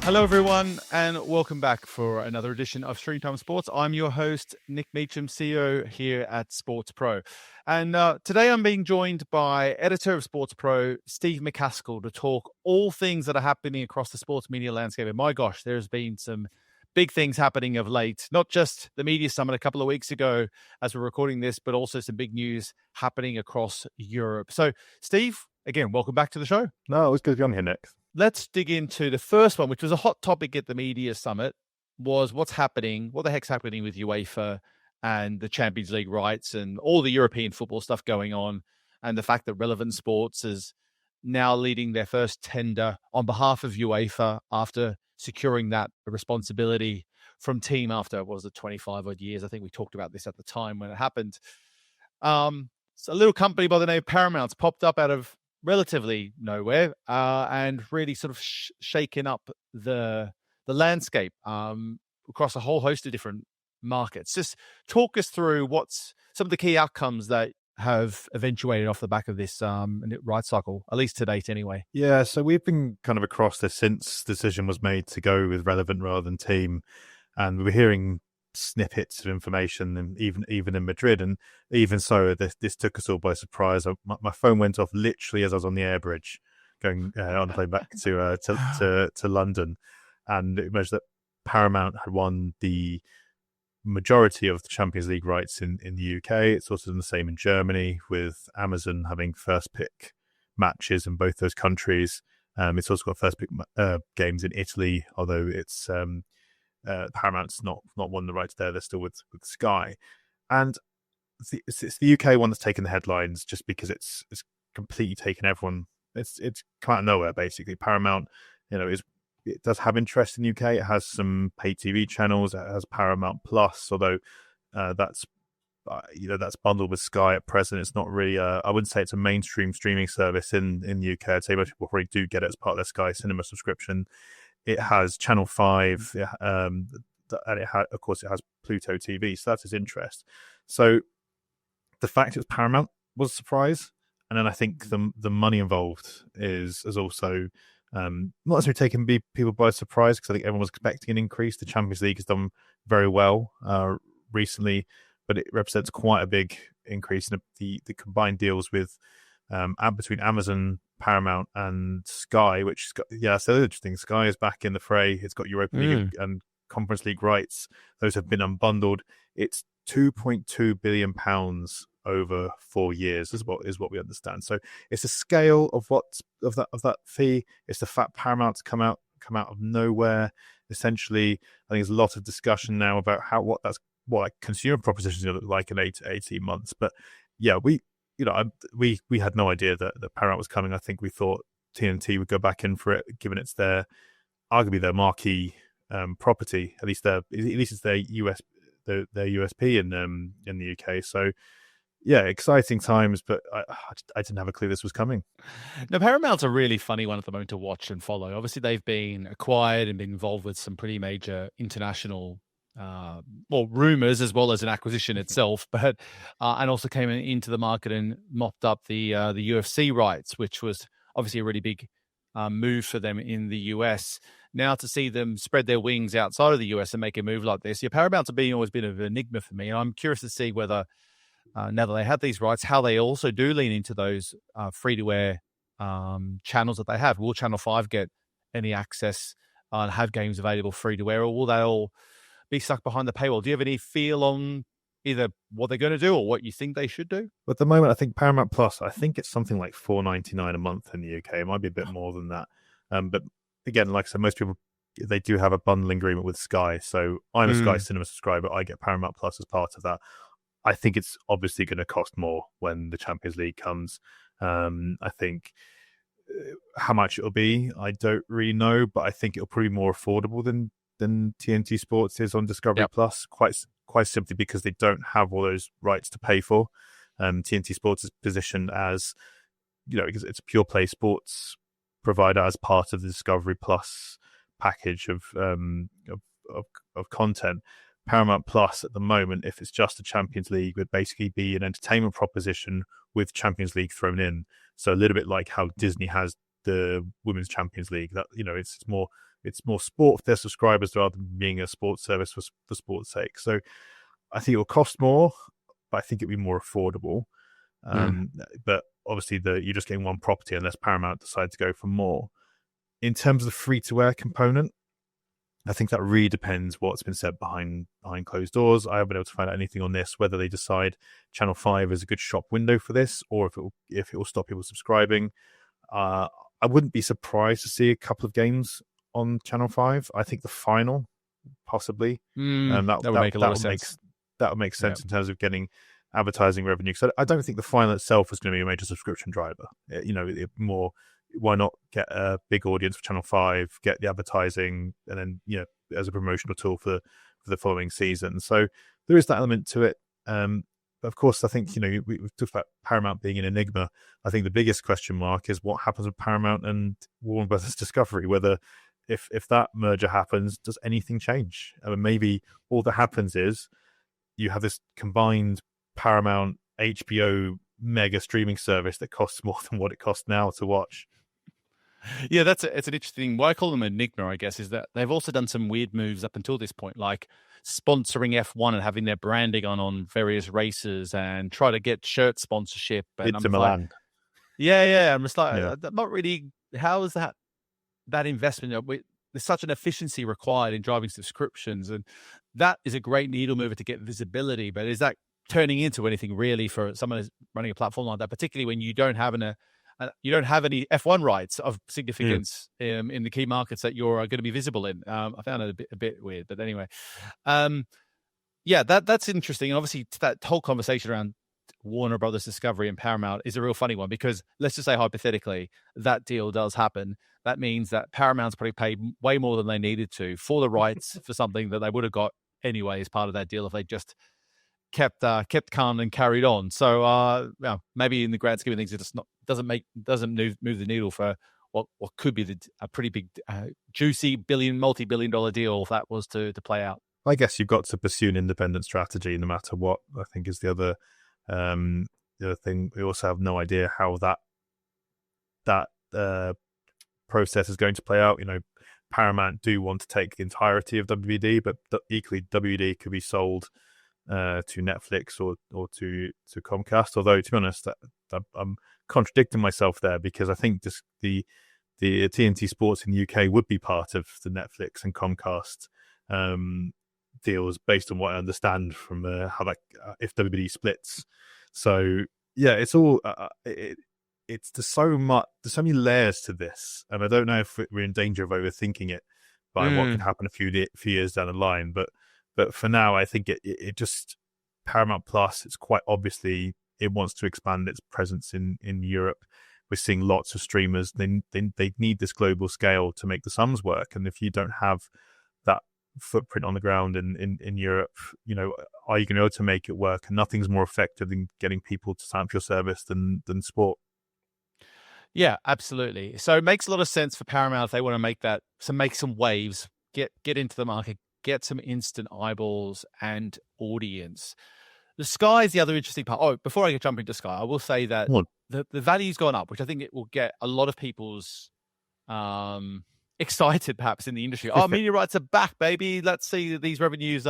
Hello, everyone, and welcome back for another edition of StreamTime Sports. I'm your host, Nick Meacham, CEO here at SportsPro. And today I'm being joined by editor of SportsPro, Steve McCaskill, to talk all things that are happening across the sports media landscape. And my gosh, there's been some big things happening of late, not just the media summit a couple of weeks ago as we're recording this, but also some big news happening across Europe. So, Steve, again, welcome back to the show. No, it was good to be on here, Nick. Let's dig into the first one, which was a hot topic at the media summit, was what the heck's happening with UEFA and the Champions League rights and all the European football stuff going on, and the fact that Relevant Sports is now leading their first tender on behalf of UEFA after securing that responsibility from team after, 25 odd years. I think we talked about this at the time when it happened. So a little company by the name of Paramount's popped up out of relatively nowhere and really sort of shaken up the landscape across a whole host of different markets. Just talk us through what's some of the key outcomes that have eventuated off the back of this rights cycle, at least to date anyway. Yeah, so we've been kind of across this since the decision was made to go with Relevant rather than Team, and we were hearing snippets of information, and even in Madrid, and even so, this took us all by surprise. My phone went off literally as I was on the air bridge going on the plane back to London, and it emerged that Paramount had won the majority of the Champions League rights in the UK. It's also done the same in Germany, with Amazon having first pick matches in both those countries. It's also got first pick games in Italy, although it's Paramount's not won the rights there. They're still with Sky, and it's the UK one that's taken the headlines just because it's completely taken everyone. It's come out of nowhere basically. Paramount, it does have interest in the UK. It has some pay TV channels. It has Paramount Plus, although that's bundled with Sky at present. It's not really I wouldn't say it's a mainstream streaming service in the UK. I'd say most people probably do get it as part of their Sky Cinema subscription. It has Channel 5, and of course it has Pluto TV, so that's his interest. So the fact it was Paramount was a surprise, and then I think the money involved is also not necessarily taken people by surprise, because I think everyone was expecting an increase. The Champions League has done very well recently, but it represents quite a big increase in the combined deals with between Amazon, Paramount, and Sky, so interesting. Sky is back in the fray. It's got Europa League and Conference League rights. Those have been unbundled. It's £2.2 billion over 4 years is what we understand. So it's the scale of that fee. It's the fact Paramount's come out of nowhere. Essentially, I think there's a lot of discussion now about what consumer propositions are going to look like in 8 to 18 months. But yeah, we had no idea that Paramount was coming. I think we thought TNT would go back in for it, given it's arguably their marquee property. At least it's their USP in the UK. So yeah, exciting times, but I didn't have a clue this was coming. Now, Paramount's a really funny one at the moment to watch and follow. Obviously, they've been acquired and been involved with some pretty major international rumors, as well as an acquisition itself, but and also came into the market and mopped up the UFC rights, which was obviously a really big move for them in the US. Now to see them spread their wings outside of the US and make a move like this, Paramount's always been an enigma for me, and I'm curious to see whether now that they have these rights, how they also do lean into those free-to-air channels that they have. Will Channel 5 get any access and have games available free-to-air, or will they all be stuck behind the paywall? Do you have any feel on either what they're going to do or what you think they should do? At the moment, I think Paramount Plus, I think it's something like $4.99 a month in the UK. It might be a bit more than that. But again, like I said, most people, they do have a bundling agreement with Sky. So I'm a Sky Cinema subscriber. I get Paramount Plus as part of that. I think it's obviously going to cost more when the Champions League comes. I think how much it'll be, I don't really know, but I think it'll probably be more affordable than TNT Sports is on Discovery Plus, quite simply because they don't have all those rights to pay for. TNT Sports is positioned as, because it's a pure play sports provider as part of the Discovery Plus package of content. Paramount Plus at the moment, if it's just the Champions League, would basically be an entertainment proposition with Champions League thrown in. So a little bit like how Disney has the Women's Champions League. That it's more it's more sport for their subscribers rather than being a sports service for sport's sake. So I think it will cost more, but I think it'll be more affordable. But obviously, you're just getting one property unless Paramount decide to go for more. In terms of the free-to-air component, I think that really depends what's been said behind closed doors. I haven't been able to find out anything on this, whether they decide Channel 5 is a good shop window for this, or if it will stop people subscribing. I wouldn't be surprised to see a couple of games on Channel 5. I think the final, possibly. That would make a lot of sense. That would make sense in terms of getting advertising revenue. So I don't think the final itself is going to be a major subscription driver. Why not get a big audience for Channel 5, get the advertising, and then, as a promotional tool for the following season. So there is that element to it. But of course, I think, we've talked about Paramount being an enigma. I think the biggest question mark is what happens with Paramount and Warner Brothers Discovery, whether if that merger happens, does anything change? I mean, maybe all that happens is you have this combined Paramount HBO mega streaming service that costs more than what it costs now to watch. Yeah, it's an interesting thing. Why I call them enigma, I guess, is that they've also done some weird moves up until this point, like sponsoring F1 and having their branding on various races and try to get shirt sponsorship. And It's Milan. Yeah. I'm just like, not really. How is that investment? There's such an efficiency required in driving subscriptions, and that is a great needle mover to get visibility. But is that turning into anything really for someone who's running a platform like that, particularly when you don't have any F1 rights of significance in the key markets that you're going to be visible in? I found it a bit weird, but anyway, that's interesting. And obviously, that whole conversation around Warner Brothers Discovery and Paramount is a real funny one, because let's just say hypothetically that deal does happen. That means that Paramount's probably paid way more than they needed to for the rights for something that they would have got anyway as part of that deal if they just kept calm and carried on. So maybe in the grand scheme of things, it just doesn't move the needle for what could be a pretty big, juicy multi-billion dollar deal if that was to play out. I guess you've got to pursue an independent strategy no matter what, I think is the other thing. We also have no idea how that process is going to play out. Paramount do want to take the entirety of WBD, but equally WBD could be sold to Netflix or to Comcast. Although, to be honest, I'm contradicting myself there, because I think the TNT Sports in the UK would be part of the Netflix and Comcast deals, based on what I understand from how that if WBD splits. So yeah, it's all there's so many layers to this, and I don't know if we're in danger of overthinking it by what could happen a few years down the line. But for now, I think it just Paramount Plus. It's quite obviously it wants to expand its presence in Europe. We're seeing lots of streamers. They need this global scale to make the sums work. And if you don't have that footprint on the ground in Europe, are you going to be able to make it work? And nothing's more effective than getting people to sign up for your service than sport. Yeah, absolutely. So it makes a lot of sense for Paramount if they want to make some waves, get into the market, get some instant eyeballs and audience. The Sky is the other interesting part. Oh, before I jump into Sky, I will say that the value's gone up, which I think it will get a lot of people's excited perhaps in the industry. Media rights are back, baby. Let's see these revenues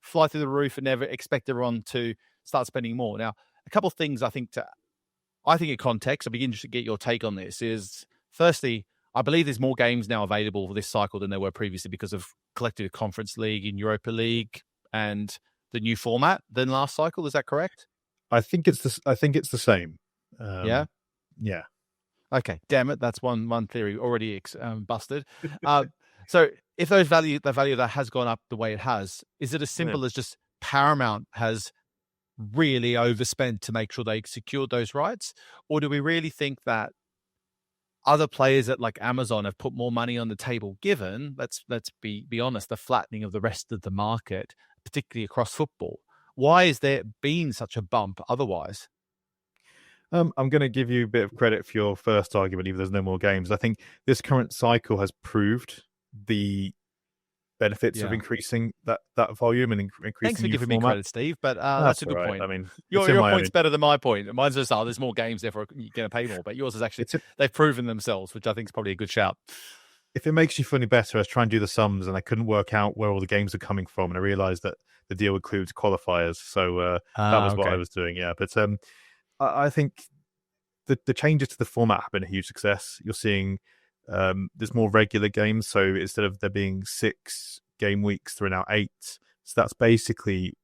fly through the roof and never expect everyone to start spending more. Now, a couple of things I think in context, I'd be interested to get your take on this, is firstly, I believe there's more games now available for this cycle than there were previously because of Collective Conference League and Europa League and the new format than last cycle. Is that correct? I think it's the same. Yeah. Okay. Damn it. That's one theory already busted. So if the value of that has gone up the way it has, is it as simple as just Paramount has really overspent to make sure they secured those rights, or do we really think that other players at like Amazon have put more money on the table, given, let's be honest, the flattening of the rest of the market, particularly across football? Why is there been such a bump otherwise? I'm going to give you a bit of credit for your first argument, even though there's no more games. I think this current cycle has proved the benefits of increasing that volume and increasing. Thanks for giving me credit, Steve, but that's a good point. I mean, your point's better than my point. Mine's just, there's more games, therefore you're going to pay more. But yours is actually, they've proven themselves, which I think is probably a good shout. if it makes you feel any better, I was trying to do the sums and I couldn't work out where all the games are coming from, and I realised that the deal includes qualifiers, so that was what I Okay. was doing. Yeah, but I think the changes to the format have been a huge success. You're seeing there's more regular games, so instead of there being 6 game weeks, there are now 8. So that's basically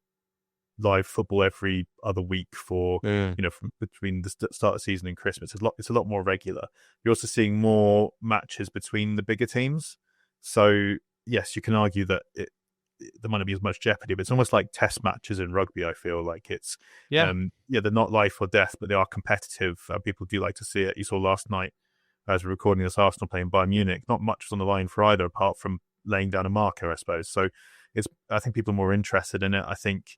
live football every other week for from between the start of the season and Christmas. It's a lot more regular. You're also seeing more matches between the bigger teams. So yes, you can argue that there might not be as much jeopardy, but it's almost like test matches in rugby. I feel like it's they're not life or death, but they are competitive. People do like to see it. You saw last night as we're recording this, Arsenal playing Bayern Munich. Not much was on the line for either, apart from laying down a marker, I suppose. So I think people are more interested in it. I think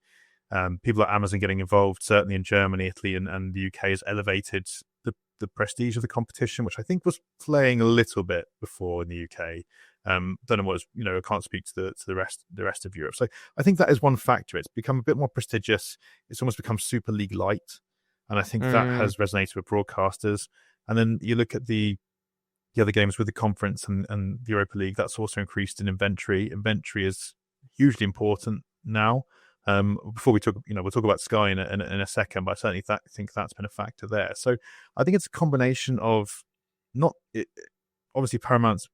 people at Amazon getting involved, certainly in Germany, Italy, and the UK, has elevated the prestige of the competition, which I think was playing a little bit before in the UK. Don't know what I can't speak to the rest of Europe. So I think that is one factor. It's become a bit more prestigious. It's almost become Super League light, and I think that has resonated with broadcasters. And then you look at the other games with the conference and the Europa League, that's also increased in inventory. Inventory is hugely important now. Before we'll talk about Sky in a second, but I certainly think that's been a factor there. So I think it's a combination of obviously Paramount's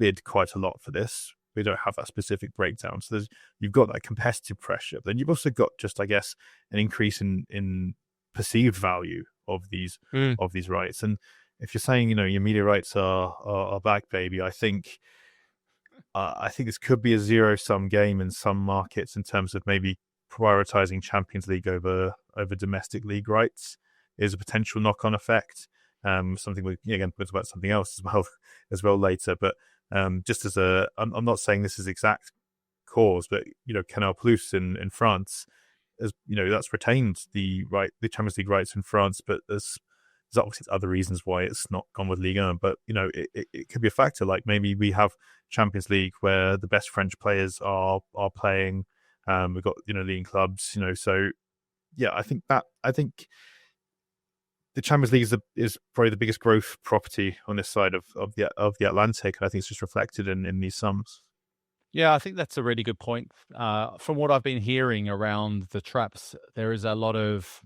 bid quite a lot for this. We don't have that specific breakdown. So you've got that competitive pressure, but then you've also got just, I guess, an increase in perceived value of these rights. And if you're saying, your media rights are back, baby, I think this could be a zero-sum game in some markets in terms of maybe prioritizing Champions League over domestic league rights is a potential knock-on effect. Something we'll talk about something else as well later. But just as I'm not saying this is exact cause, but Canal Plus in France, as that's retained the Champions League rights in France, but there's obviously other reasons why it's not gone with Ligue 1, but it could be a factor. Like maybe we have Champions League where the best French players are playing. We've got leading clubs. So yeah, I think the Champions League is probably the biggest growth property on this side of the Atlantic, and I think it's just reflected in these sums. Yeah, I think that's a really good point. From what I've been hearing around the traps, there is a lot of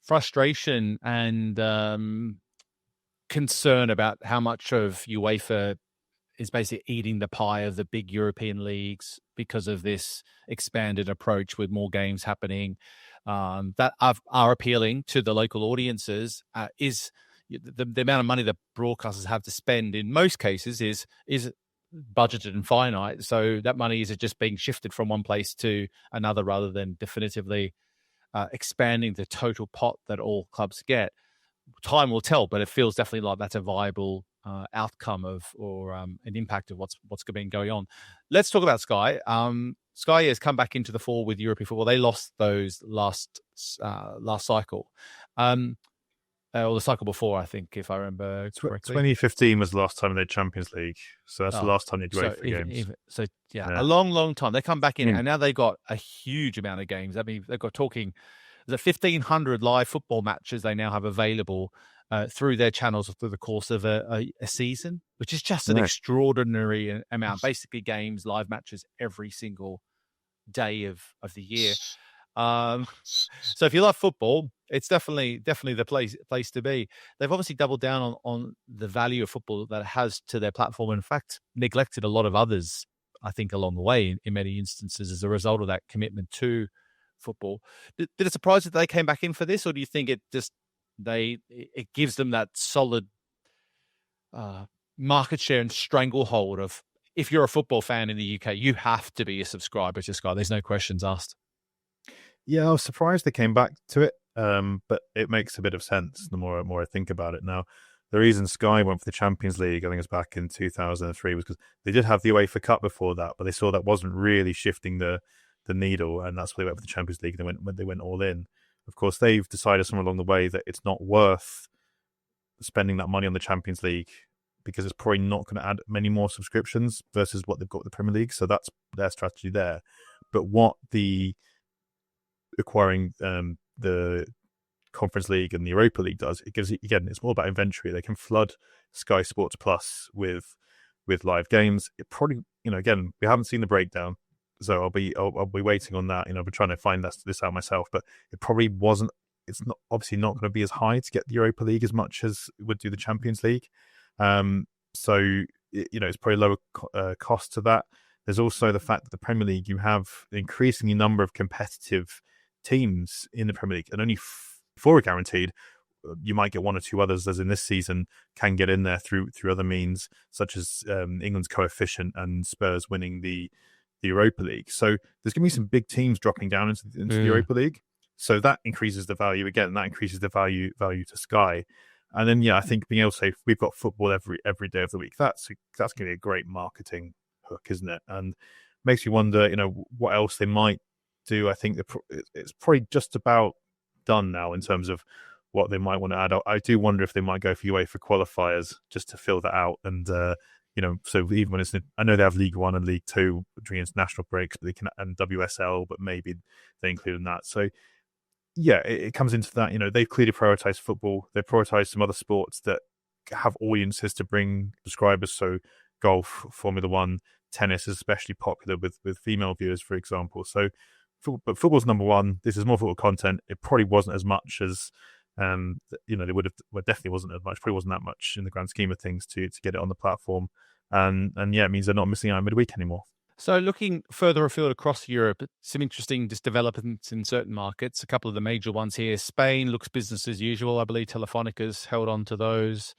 frustration and concern about how much of UEFA is basically eating the pie of the big European leagues because of this expanded approach with more games happening that are appealing to the local audiences. Is the amount of money that broadcasters have to spend in most cases is budgeted and finite, so that money is just being shifted from one place to another rather than definitively expanding the total pot that all clubs get. Time will tell, but it feels definitely like that's a viable outcome or an impact of what's been going on. Let's talk about Sky. Sky has come back into the fore with European football. They lost those last cycle, or the cycle before, I think, if I remember correctly. 2015 was the last time they had Champions League, so that's the last time they do UEFA games. A long time. They come back in, and now they've got a huge amount of games. I mean, they've got there's 1,500 live football matches they now have available through their channels through the course of a season, which is just an extraordinary amount. Basically, games, live matches every single day of the year. So if you love football, it's definitely the place to be. They've obviously doubled down on the value of football that it has to their platform. In fact, neglected a lot of others, I think, along the way in many instances as a result of that commitment to football. Did it surprise that they came back in for this, or do you think it gives them that solid market share and stranglehold of, if you're a football fan in the UK, you have to be a subscriber to Sky. There's no questions asked. Yeah, I was surprised they came back to it, but it makes a bit of sense the more I think about it now. The reason Sky went for the Champions League, I think it was back in 2003, was because they did have the UEFA Cup before that, but they saw that wasn't really shifting the needle, and that's why they went for the Champions League. They went all in. Of course, they've decided somewhere along the way that it's not worth spending that money on the Champions League because it's probably not going to add many more subscriptions versus what they've got with the Premier League. So that's their strategy there. But what the acquiring the Conference League and the Europa League does, it gives, again, it's more about inventory. They can flood Sky Sports Plus with with live games. It probably, again, we haven't seen the breakdown, so I'll be waiting on that. I'll be trying to find this out myself, but it probably wasn't. It's not obviously not going to be as high to get the Europa League as much as it would do the Champions League. So it's probably lower cost to that. There's also the fact that the Premier League, you have an increasing number of competitive teams in the Premier League, and only 4 are guaranteed. You might get 1 or 2 others, as in this season, can get in there through other means, such as England's coefficient and Spurs winning the Europa League. So there's going to be some big teams dropping down into the Europa League. So that increases the value again. That increases the value to Sky. And then, I think being able to say we've got football every day of the week, that's going to be a great marketing hook, isn't it? And makes me wonder, what else they might do. I think it's probably just about done now in terms of what they might want to add. I do wonder if they might go for UEFA qualifiers just to fill that out. And so even when it's, I know they have League One and League Two during international breaks, but they can, and WSL, but maybe they include in that. So it comes into that. They've clearly prioritized football. They've prioritized some other sports that have audiences to bring subscribers. So golf, Formula One, tennis is especially popular with female viewers, for example. So, but football's number one. This is more football content. It probably wasn't as much as they would have. Well, definitely wasn't as much. Probably wasn't that much in the grand scheme of things to get it on the platform. And it means they're not missing out midweek anymore. So looking further afield across Europe, some interesting just developments in certain markets. A couple of the major ones here. Spain looks business as usual. I believe Telefónica's held on to those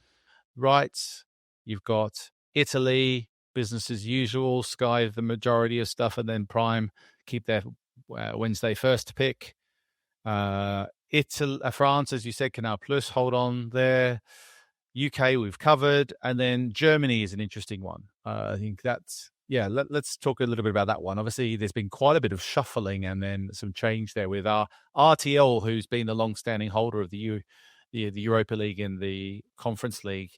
rights. You've got Italy, business as usual. Sky, the majority of stuff, and then Prime keep their Wednesday first pick. France, as you said, Canal Plus, hold on there. UK we've covered, and then Germany is an interesting one. I think that's let's talk a little bit about that one. Obviously, there's been quite a bit of shuffling and then some change there with our RTL, who's been the long-standing holder of the Europa League and the Conference League.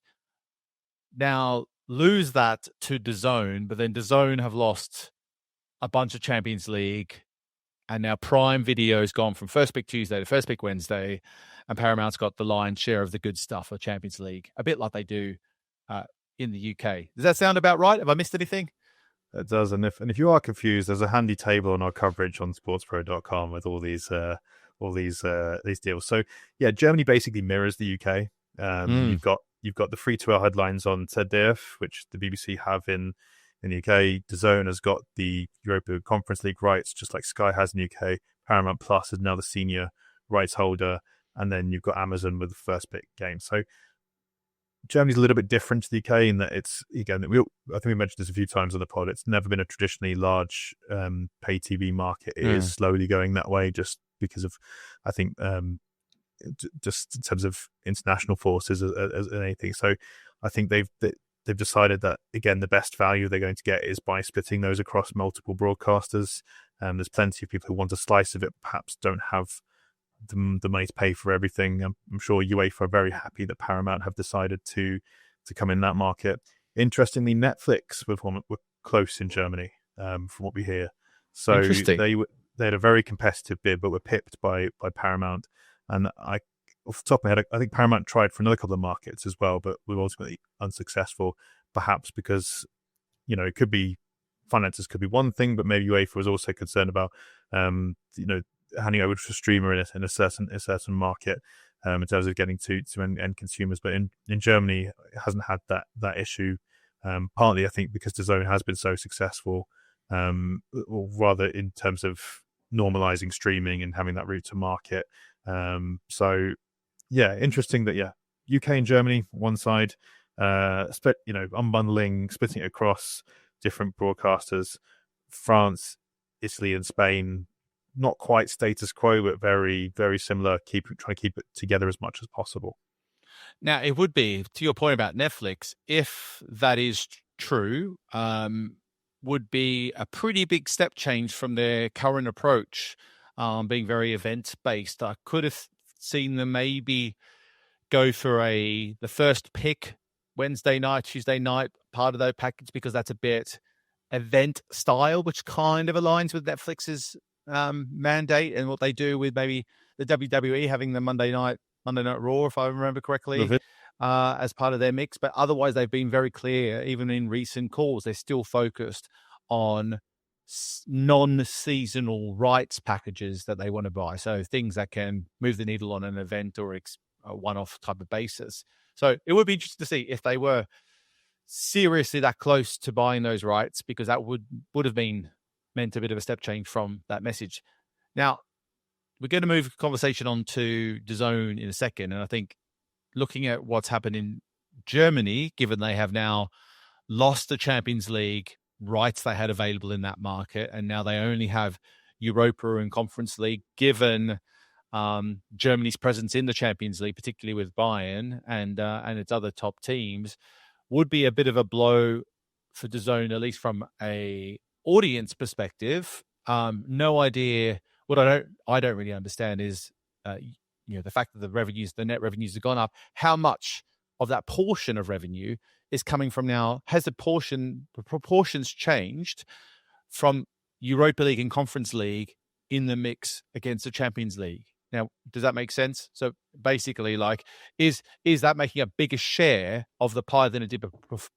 Now lose that to DAZN, but then DAZN have lost a bunch of Champions League, and now Prime Video's gone from first pick Tuesday to first pick Wednesday, and Paramount's got the lion's share of the good stuff for Champions League, a bit like they do in the UK. Does that sound about right? Have I missed anything? It does, and if you are confused, there's a handy table on our coverage on SportsPro.com with all these deals. So Germany basically mirrors the UK. You've got the free-to-air headlines on ZDF, which the BBC have in the UK. DAZN has got the Europa Conference League rights, just like Sky has in the UK. Paramount Plus is now the senior rights holder, and then you've got Amazon with the first pick game. So Germany's a little bit different to the UK in that it's, again, I think we mentioned this a few times on the pod, it's never been a traditionally large pay TV market. It is slowly going that way just because of, I think, just in terms of international forces as anything. So I think they've decided that, again, the best value they're going to get is by splitting those across multiple broadcasters. There's plenty of people who want a slice of it, perhaps don't have the money to pay for everything. I'm sure UEFA are very happy that Paramount have decided to come in that market. Interestingly, Netflix were close in Germany, from what we hear. So they had a very competitive bid, but were pipped by Paramount. And off the top of my head, I think Paramount tried for another couple of markets as well, but were ultimately unsuccessful. Perhaps because it could be finances could be one thing, but maybe UEFA was also concerned about handing over to a streamer in a certain market in terms of getting to end consumers. But in Germany, it hasn't had that issue. Partly, I think, because DAZN has been so successful, or rather in terms of normalizing streaming and having that route to market. Interesting that UK and Germany one side, unbundling, splitting it across different broadcasters. France, Italy, and Spain, not quite status quo, but very, very similar. Trying to keep it together as much as possible. Now, it would be, to your point about Netflix, if that is true, would be a pretty big step change from their current approach, being very event-based. I could have seen them maybe go for the first pick Wednesday night, Tuesday night, part of their package, because that's a bit event style, which kind of aligns with Netflix's mandate and what they do with maybe the WWE having the Monday Night Raw, if I remember correctly. as part of their mix. But otherwise, they've been very clear, even in recent calls, they're still focused on non-seasonal rights packages that they want to buy. So things that can move the needle on an event or a one-off type of basis. So it would be interesting to see if they were seriously that close to buying those rights, because that would have been meant a bit of a step change from that message. Now, we're going to move the conversation on to DAZN in a second. And I think looking at what's happened in Germany, given they have now lost the Champions League rights they had available in that market, and now they only have Europa and Conference League, given Germany's presence in the Champions League, particularly with Bayern and its other top teams, would be a bit of a blow for DAZN, at least from a audience perspective. No idea. What I don't really understand is, the fact that the net revenues have gone up. How much of that portion of revenue is coming from now? Has the proportions changed from Europa League and Conference League in the mix against the Champions League? Now, does that make sense? So basically, is that making a bigger share of the pie than it did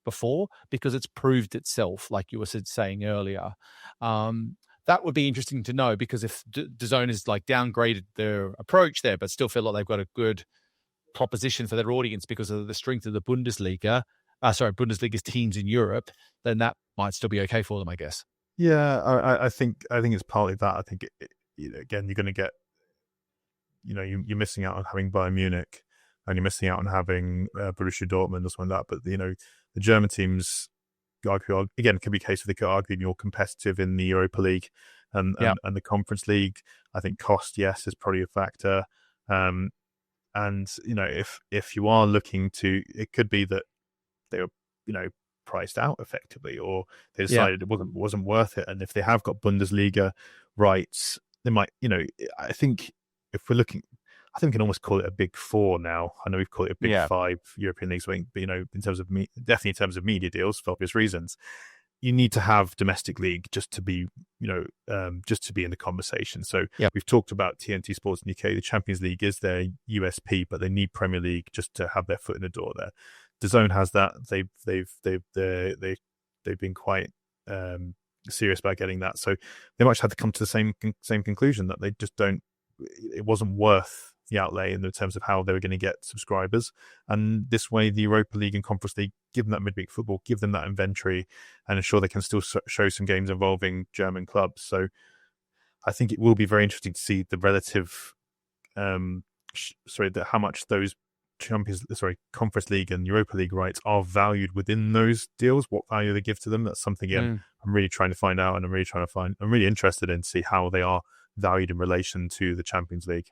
before, because it's proved itself, like you were saying earlier? That would be interesting to know, because if DAZN has downgraded their approach there, but still feel like they've got a good proposition for their audience because of the strength of the Bundesliga's teams in Europe, then that might still be okay for them, I guess. Yeah, I think it's partly that. I think again, you're going to get, you're missing out on having Bayern Munich, and you're missing out on having Borussia Dortmund or something like that. But the German teams, again, could be a case of they could argue you're competitive in the Europa League and the Conference League. I think cost, yes, is probably a factor. And if you are looking to, it could be that they were priced out effectively, or they decided it wasn't worth it. And if they have got Bundesliga rights, they might. I think if we're looking, I think we can almost call it a big four now. I know we've called it a big five European leagues, but in terms of definitely in terms of media deals, for obvious reasons, you need to have domestic league just to be, just to be in the conversation. So we've talked about TNT Sports in the UK. The Champions League is their USP, but they need Premier League just to have their foot in the door there. DAZN has that. They've been quite serious about getting that. So they might have to come to the same conclusion, that they just don't. It wasn't worth the outlay in terms of how they were going to get subscribers. And this way, the Europa League and Conference League, give them that midweek football, give them that inventory, and ensure they can still show some games involving German clubs. So I think it will be very interesting to see the relative, how much those Conference League and Europa League rights are valued within those deals, what value they give to them. That's something I'm really trying to find out, and I'm really interested in see how they are valued in relation to the Champions League.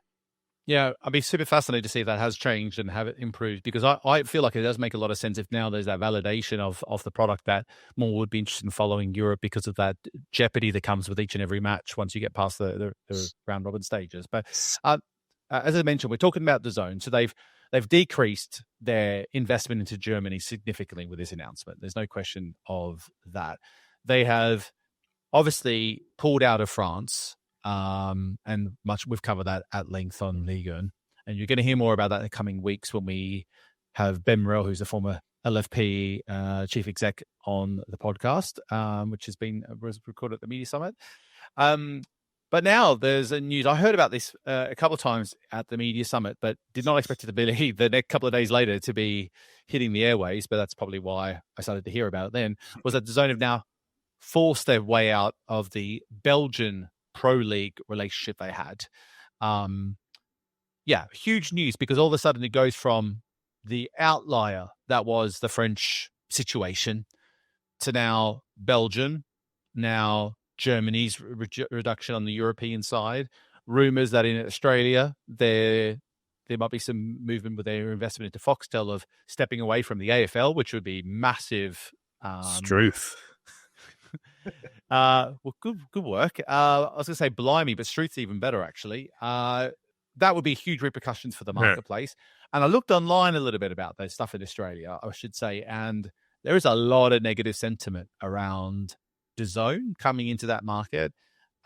Yeah, I'd be super fascinated to see if that has changed and have it improved, because I feel like it does make a lot of sense if now there's that validation of the product, that more would be interested in following Europe because of that jeopardy that comes with each and every match once you get past the round robin stages. But as I mentioned, we're talking about DAZN, so they've decreased their investment into Germany significantly with this announcement. There's no question of that. They have obviously pulled out of France. We've covered that at length on Ligue 1, and you're going to hear more about that in the coming weeks when we have Ben Morel, who's the former LFP chief exec, on the podcast, which was recorded at the Media Summit. But now there's a news. I heard about this a couple of times at the Media Summit, but did not expect it to be the next couple of days later to be hitting the airways. But that's probably why I started to hear about it then, was that DAZN have now forced their way out of the Belgian Pro League relationship they had. Huge news, because all of a sudden it goes from the outlier that was the French situation to now Belgium, now Germany's reduction on the European side. Rumors that in Australia there might be some movement with their investment into Foxtel of stepping away from the AFL, which would be massive. Struth. Well, good work. I was going to say blimey, but Struth's even better, actually. That would be huge repercussions for the marketplace. And I looked online a little bit about that stuff in Australia, I should say, and there is a lot of negative sentiment around DAZN coming into that market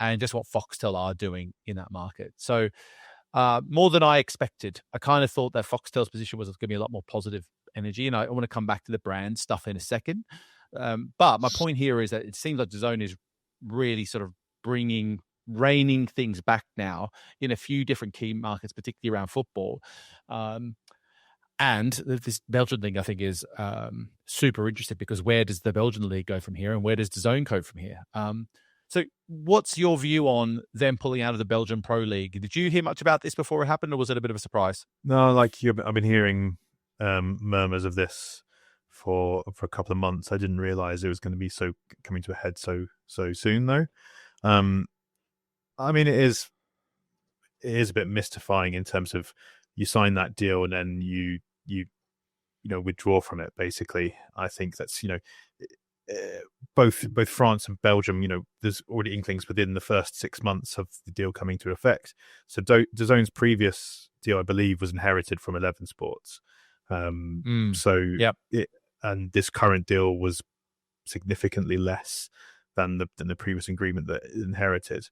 and just what Foxtel are doing in that market. So more than I expected. I kind of thought that Foxtel's position was going to be a lot more positive energy, and I want to come back to the brand stuff in a second. But my point here is that it seems like DAZN is really sort of reining things back now in a few different key markets, particularly around football. And this Belgian thing, I think, is super interesting, because where does the Belgian league go from here, and where does DAZN go from here? So what's your view on them pulling out of the Belgian Pro League? Did you hear much about this before it happened, or was it a bit of a surprise? No, like I've been hearing murmurs of this for a couple of months. I didn't realize it was going to be coming to a head so soon, though. I mean, it is a bit mystifying in terms of you sign that deal and then you withdraw from it. Basically, I think that's both France and Belgium. There's already inklings within the first 6 months of the deal coming to effect. So DAZN's previous deal, I believe, was inherited from 11 Sports. And this current deal was significantly less than the previous agreement that it inherited.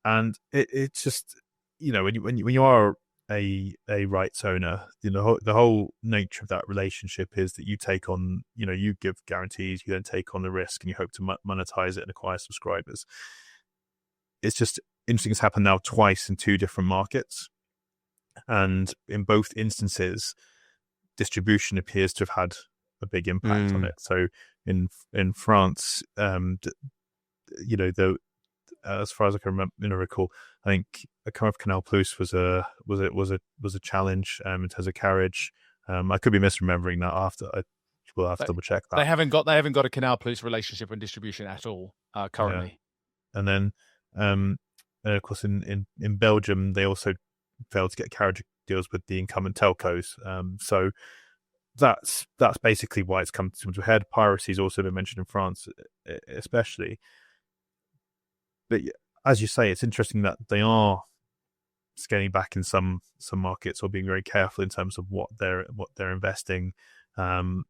And it's just, when you are a rights owner, the whole nature of that relationship is that you take on, you give guarantees, you then take on the risk, and you hope to monetize it and acquire subscribers. It's just interesting. It's happened now twice in 2 different markets, and in both instances, distribution appears to have had a big impact on it. So in France, as far as I can recall, I think a kind of Canal Plus was a challenge in terms of carriage. I could be misremembering that. We'll have to double check that. They haven't got a Canal Plus relationship and distribution at all currently. Yeah. And then, of course, in Belgium, they also failed to get carriage deals with the incumbent telcos. So that's basically why it's come to a head. Piracy has also been mentioned in France, especially. But as you say, it's interesting that they are scaling back in some markets, or being very careful in terms of what they're investing. The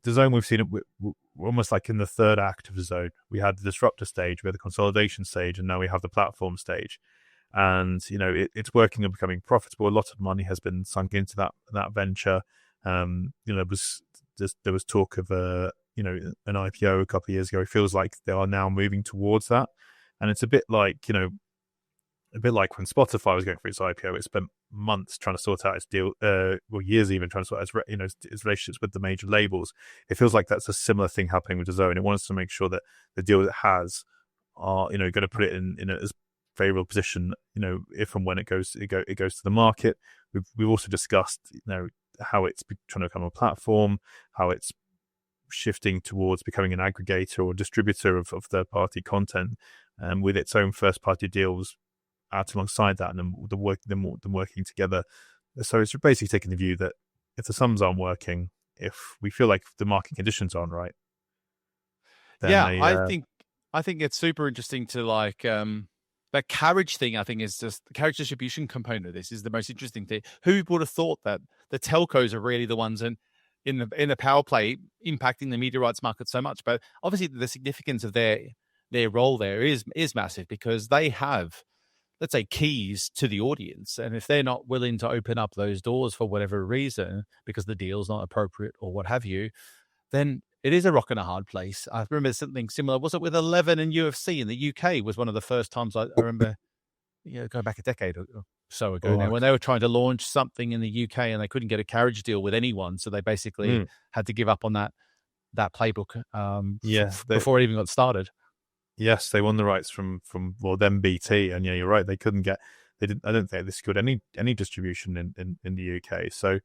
zone, we've seen it. We're almost like in the third act of the zone. We had the disruptor stage, we had the consolidation stage, and now we have the platform stage. And it's working and becoming profitable. A lot of money has been sunk into that venture. There was talk of an IPO a couple of years ago. It feels like they are now moving towards that, and it's a bit like when Spotify was going through its IPO. It spent months trying to sort out its deal, years even trying to sort out its relationships with the major labels. It feels like that's a similar thing happening with DAZN. It wants to make sure that the deal it has are going to put it in a as favorable position, if and when it goes to the market. We've also discussed how it's trying to become a platform, how it's shifting towards becoming an aggregator or distributor of third-party content, with its own first-party deals out alongside that, and them working together. So it's basically taking the view that if the sums aren't working, if we feel like the market conditions aren't right, then I think it's super interesting to that carriage thing. I think is just the carriage distribution component of this is the most interesting thing. Who would have thought that the telcos are really the ones in the power play impacting the media rights market so much? But obviously the significance of their role there is massive, because they have, let's say, keys to the audience. And if they're not willing to open up those doors for whatever reason, because the deal's not appropriate or what have you, then it is a rock and a hard place. I remember something similar. Was it with 11 and UFC in the UK? Was one of the first times I remember, going back a decade or so ago now, when they were trying to launch something in the UK and they couldn't get a carriage deal with anyone. So they basically had to give up on that playbook before it even got started. Yes, they won the rights from then BT, and you're right, they couldn't get. I don't think they secured any distribution in the UK. So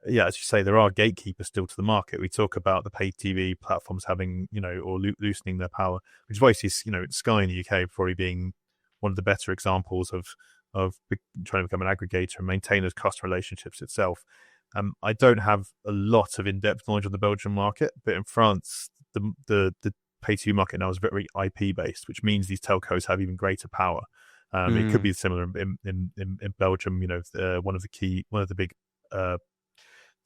yeah, as you say, there are gatekeepers still to the market. We talk about the pay TV platforms having, or loosening their power, which is why you see, Sky in the UK probably being one of the better examples of trying to become an aggregator and maintain those customer relationships itself. I don't have a lot of in-depth knowledge of the Belgian market, but in France, the pay TV market now is very IP based, which means these telcos have even greater power. It could be similar in Belgium. One of the big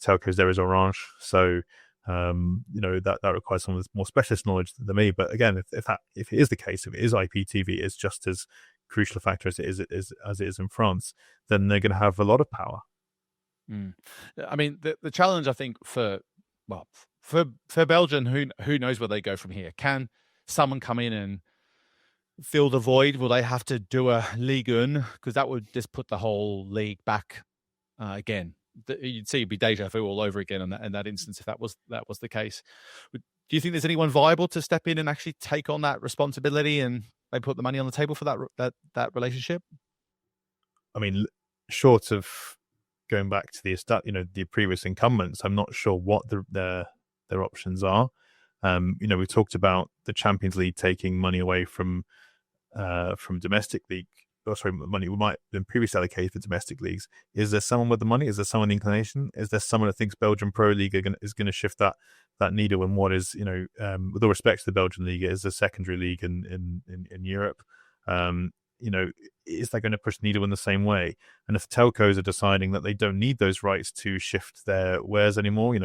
telcos there is Orange. So that requires some of the more specialist knowledge than me. But again, if it is the case, if it is IPTV, it's just as crucial factor as it is in France, then they're going to have a lot of power. I mean, the challenge I think for Belgium, who knows where they go from here? Can someone come in and fill the void? Will they have to do a Ligue 1? Because that would just put the whole league back again. You'd see it'd be deja vu all over again in that instance if that was the case. Do you think there's anyone viable to step in and actually take on that responsibility and maybe put the money on the table for that relationship? I mean, short of going back to the previous incumbents, I'm not sure what their options are. We talked about the Champions League taking money away from domestic league. Money we might have been previously allocated for domestic leagues. Is there someone with the money? Is there someone the inclination? Is there someone that thinks Belgian Pro League is going to shift that needle? And what is, with all respect to the Belgian league, it is a secondary league in Europe. Is that going to push the needle in the same way? And if the telcos are deciding that they don't need those rights to shift their wares anymore,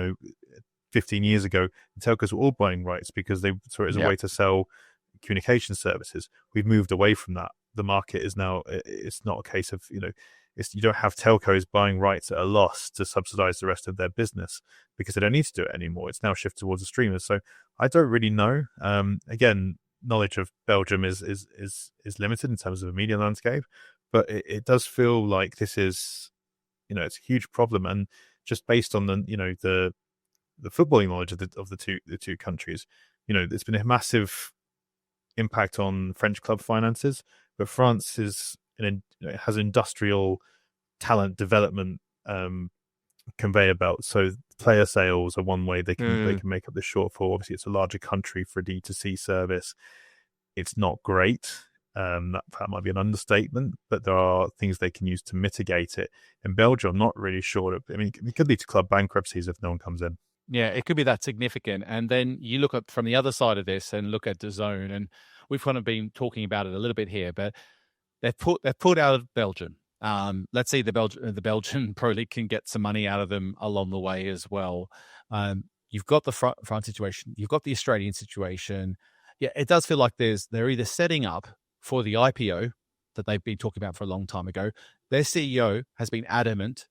15 years ago, the telcos were all buying rights because they saw it as a way to sell communication services. We've moved away from that. The market is now, it's not a case of, you don't have telcos buying rights at a loss to subsidize the rest of their business because they don't need to do it anymore. It's now shifted towards the streamers. So I don't really know. Again, knowledge of Belgium is limited in terms of the media landscape, but it does feel like this is, it's a huge problem. And just based on the footballing knowledge of the two countries, there's been a massive impact on French club finances, but France has industrial talent development conveyor belt. So player sales are one way they can make up the shortfall. Obviously, it's a larger country for a D2C service. It's not great. That might be an understatement, but there are things they can use to mitigate it. In Belgium, I'm not really sure. I mean, it could lead to club bankruptcies if no one comes in. Yeah, it could be that significant. And then you look at from the other side of this and look at DAZN, and we've kind of been talking about it a little bit here, but they've pulled out of Belgium. Let's see the Belgian Pro League can get some money out of them along the way as well. You've got the front situation, you've got the Australian situation. Yeah, it does feel like they're either setting up for the IPO that they've been talking about for a long time ago. Their CEO has been adamant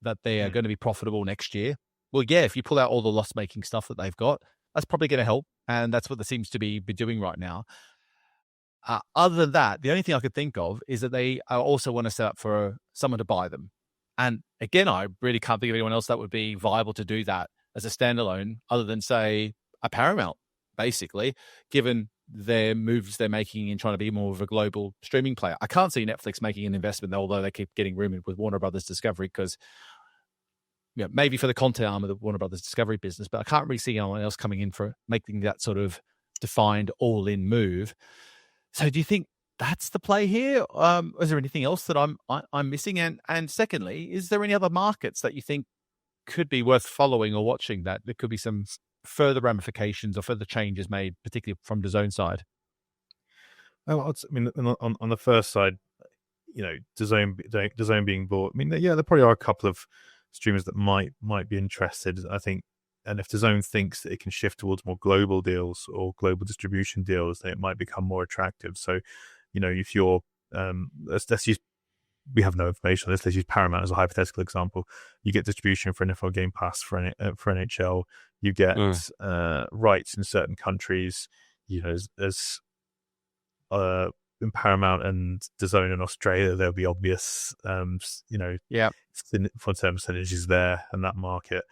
that they are going to be profitable next year. Well, yeah, if you pull out all the loss-making stuff that they've got, that's probably going to help. And that's what they seems to be doing right now. Other than that, the only thing I could think of is that they also want to set up for someone to buy them. And again, I really can't think of anyone else that would be viable to do that as a standalone, other than, say, a Paramount, basically, given their moves they're making in trying to be more of a global streaming player. I can't see Netflix making an investment, although they keep getting rumored with Warner Brothers Discovery, because maybe for the content arm of the Warner Brothers Discovery business, but I can't really see anyone else coming in for making that sort of defined all-in move. So do you think that's the play here? Is there anything else that I'm missing? And secondly, is there any other markets that you think could be worth following or watching that there could be some further ramifications or further changes made, particularly from the DAZN side? Well, I mean, on the first side, DAZN being bought, I mean, yeah, there probably are a couple of streamers that might be interested, I think. And if DAZN thinks that it can shift towards more global deals or global distribution deals, then it might become more attractive. So, if you're, let's use, we have no information on this. Let's use Paramount as a hypothetical example. You get distribution for NFL Game Pass for NHL. You get rights in certain countries. As in Paramount and DAZN in Australia, there'll be obvious, for term percentages there and that market.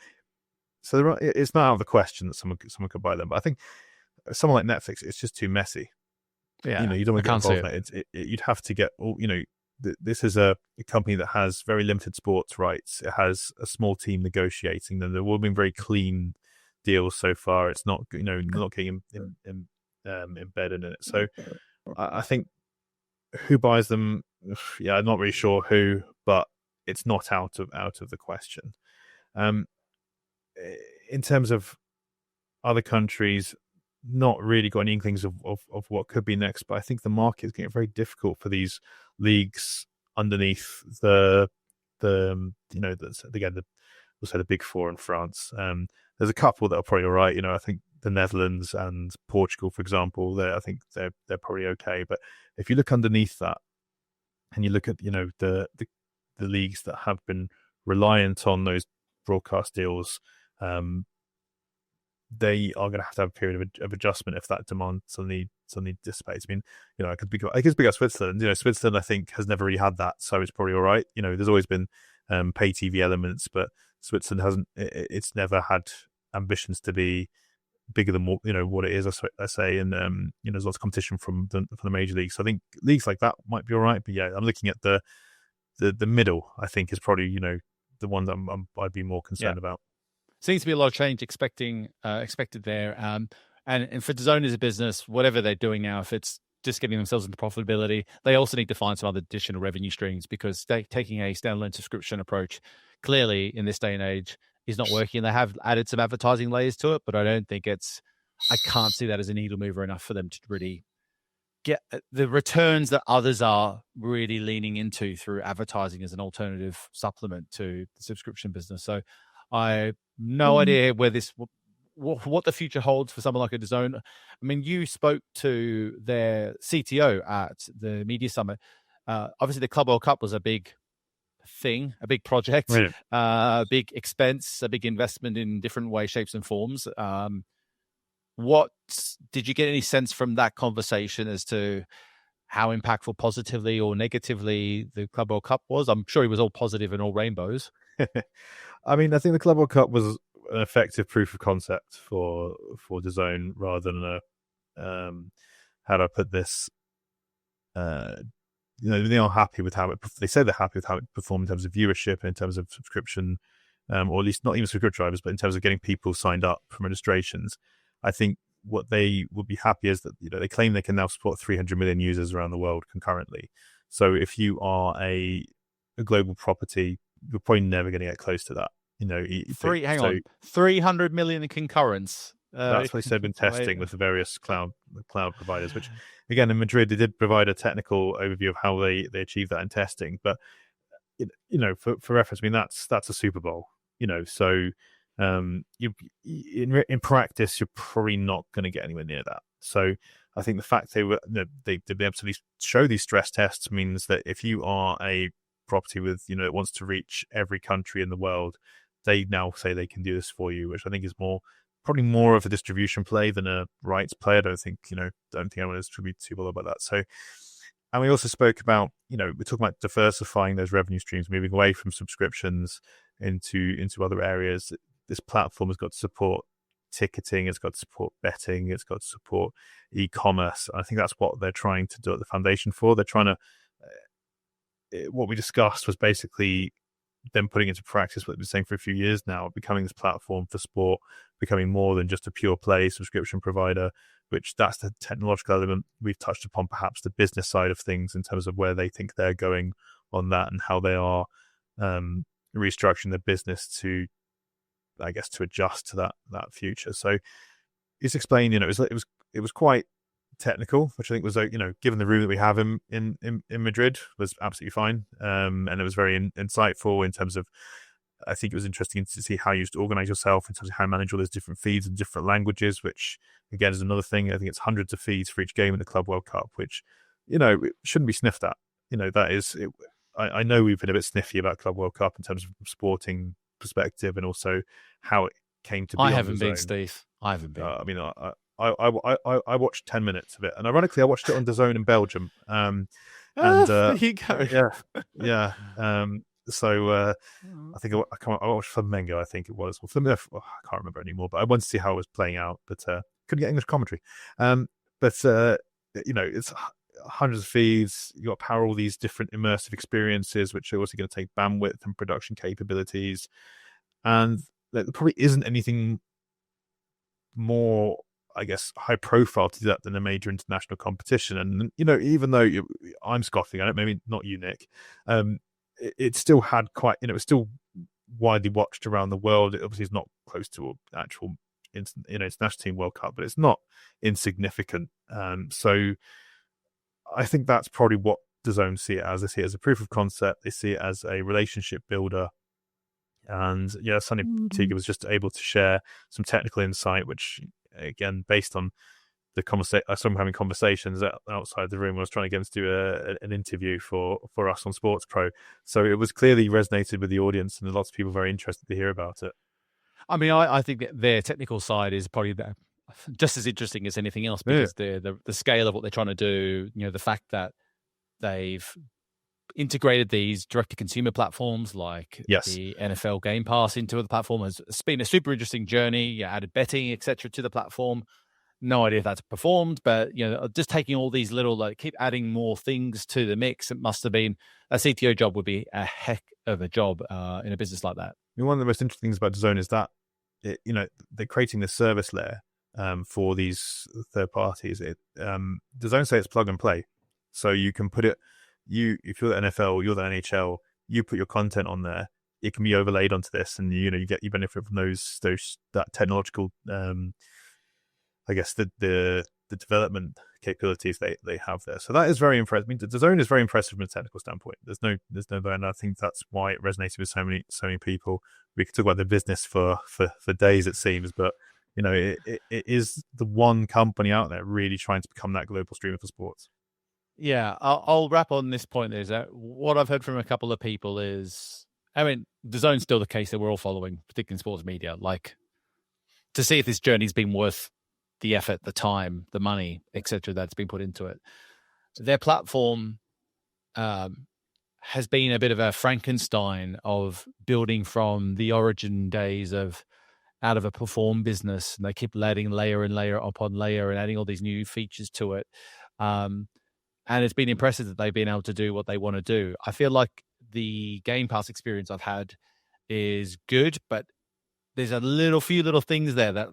So it's not out of the question that someone could buy them. But I think someone like Netflix, it's just too messy. Yeah, you don't want to get involved in it. You'd have to get all. This is a company that has very limited sports rights. It has a small team negotiating them. They've all been very clean deals so far. It's not not getting embedded in it. So I think who buys them? Yeah, I'm not really sure who, but it's not out of the question. In terms of other countries, not really got any inklings of what could be next, but I think the market is getting very difficult for these leagues underneath the big four in France. There's a couple that are probably all right. I think the Netherlands and Portugal, for example, I think they're probably okay. But if you look underneath that, and you look at the leagues that have been reliant on those broadcast deals, they are going to have a period of adjustment if that demand suddenly dissipates. I mean, I could speak about Switzerland. Switzerland, I think, has never really had that, so it's probably all right. There's always been pay TV elements, but Switzerland hasn't. It's never had ambitions to be bigger than what it is. I say, and there's lots of competition from the major leagues. So I think leagues like that might be all right. But yeah, I'm looking at the middle. I think is probably the one that I'd be more concerned about. Seems to be a lot of change expected there. And for DAZN as a business, whatever they're doing now, if it's just getting themselves into profitability, they also need to find some other additional revenue streams, because taking a standalone subscription approach clearly in this day and age is not working. They have added some advertising layers to it, but I can't see that as a needle mover enough for them to really get the returns that others are really leaning into through advertising as an alternative supplement to the subscription business. So I have no idea where what the future holds for someone like a DAZN. I mean, you spoke to their CTO at the Media Summit. Obviously, the Club World Cup was a big thing, a big project, Right. A big expense, a big investment in different ways, shapes, and forms. What did you get any sense from that conversation as to how impactful, positively or negatively, the Club World Cup was? I'm sure it was all positive and all rainbows. I mean, I think the Club World Cup was an effective proof of concept for DAZN rather than how do I put this? They are happy with how they say they're happy with how it performed in terms of viewership and in terms of subscription, or at least not even subscription drivers, but in terms of getting people signed up from registrations. I think what they would be happy is that they claim they can now support 300 million users around the world concurrently. So if you are a global property, you're probably never going to get close to that. 300 million in concurrence. That's what they said. Been testing with the various cloud providers, which again in Madrid they did provide a technical overview of how they achieved that in testing. But for reference, I mean that's a Super Bowl. So you in practice you're probably not going to get anywhere near that. So I think the fact they'd be able to at least show these stress tests means that if you are a property with that wants to reach every country in the world, they now say they can do this for you, which I think is probably more of a distribution play than a rights play. I don't think anyone is to be too bothered about that. So, and we also spoke about we're talking about diversifying those revenue streams, moving away from subscriptions into other areas. This platform has got to support ticketing, it's got to support betting, it's got to support e-commerce. I think that's what they're trying to do at the foundation for. They're trying to what we discussed was basically them putting into practice what they've been saying for a few years now, becoming this platform for sport, becoming more than just a pure play subscription provider, which that's the technological element. We've touched upon perhaps the business side of things in terms of where they think they're going on that and how they are restructuring their business to adjust to that future. So it's explained, it was quite technical, which I think was given the room that we have in Madrid, was absolutely fine, and it was very insightful in terms of, I think it was interesting to see how you used to organize yourself in terms of how you manage all those different feeds in different languages, which again is another thing. I think it's hundreds of feeds for each game in the Club World Cup, which it shouldn't be sniffed at. That is it. I know we've been a bit sniffy about Club World Cup in terms of sporting perspective and also how it came to be. I haven't been, Steve. I haven't been. I mean, I watched 10 minutes of it, and ironically, I watched it on DAZN in Belgium. There you go. Yeah. So I think I watched Flamengo. I think it was. Well, Flamengo, I can't remember anymore. But I wanted to see how it was playing out, but couldn't get English commentary. It's hundreds of feeds. You got to power all these different immersive experiences, which are also going to take bandwidth and production capabilities. And there probably isn't anything more, I guess, high profile to do that than a major international competition. And even though I'm scoffing at it, maybe not you, Nick, it still had quite, it was still widely watched around the world. It obviously is not close to an actual international team World Cup, but it's not insignificant. So I think that's probably what DAZN see it as. They see it as a proof of concept. They see it as a relationship builder. And yeah, Sonny Tiga was just able to share some technical insight, which again, based on I saw him having conversations outside the room. I was trying to get him to do an interview for us on SportsPro. So it was clearly resonated with the audience, and lots of people very interested to hear about it. I mean, I think that their technical side is probably just as interesting as anything else, because the scale of what they're trying to do, the fact that they've integrated these direct-to-consumer platforms like the NFL Game Pass into the platform has been a super interesting journey. Added betting, etc., to the platform. No idea if that's performed, but just taking all these little, keep adding more things to the mix. It must have been a CTO job would be a heck of a job in a business like that. I mean, one of the most interesting things about DAZN is that they're creating this service layer for these third parties. DAZN say it's plug and play, so you can put it. If you're the NFL, you're the NHL, you put your content on there. It can be overlaid onto this, and you benefit from that technological. I guess the development capabilities they have there. So that is very impressive. I mean, the DAZN is very impressive from a technical standpoint. There's no and I think that's why it resonated with so many people. We could talk about the business for days, it seems, but it is the one company out there really trying to become that global streamer for sports. Yeah, I'll wrap on this point. Is that what I've heard from a couple of people is, I mean, DAZN's still the case that we're all following, particularly in sports media, to see if this journey's been worth the effort, the time, the money, etc., that's been put into it. Their platform has been a bit of a Frankenstein of building from the origin days out of a perform business, and they keep adding layer and layer upon layer and adding all these new features to it. And it's been impressive that they've been able to do what they want to do. I feel like the Game Pass experience I've had is good, but there's a few little things there that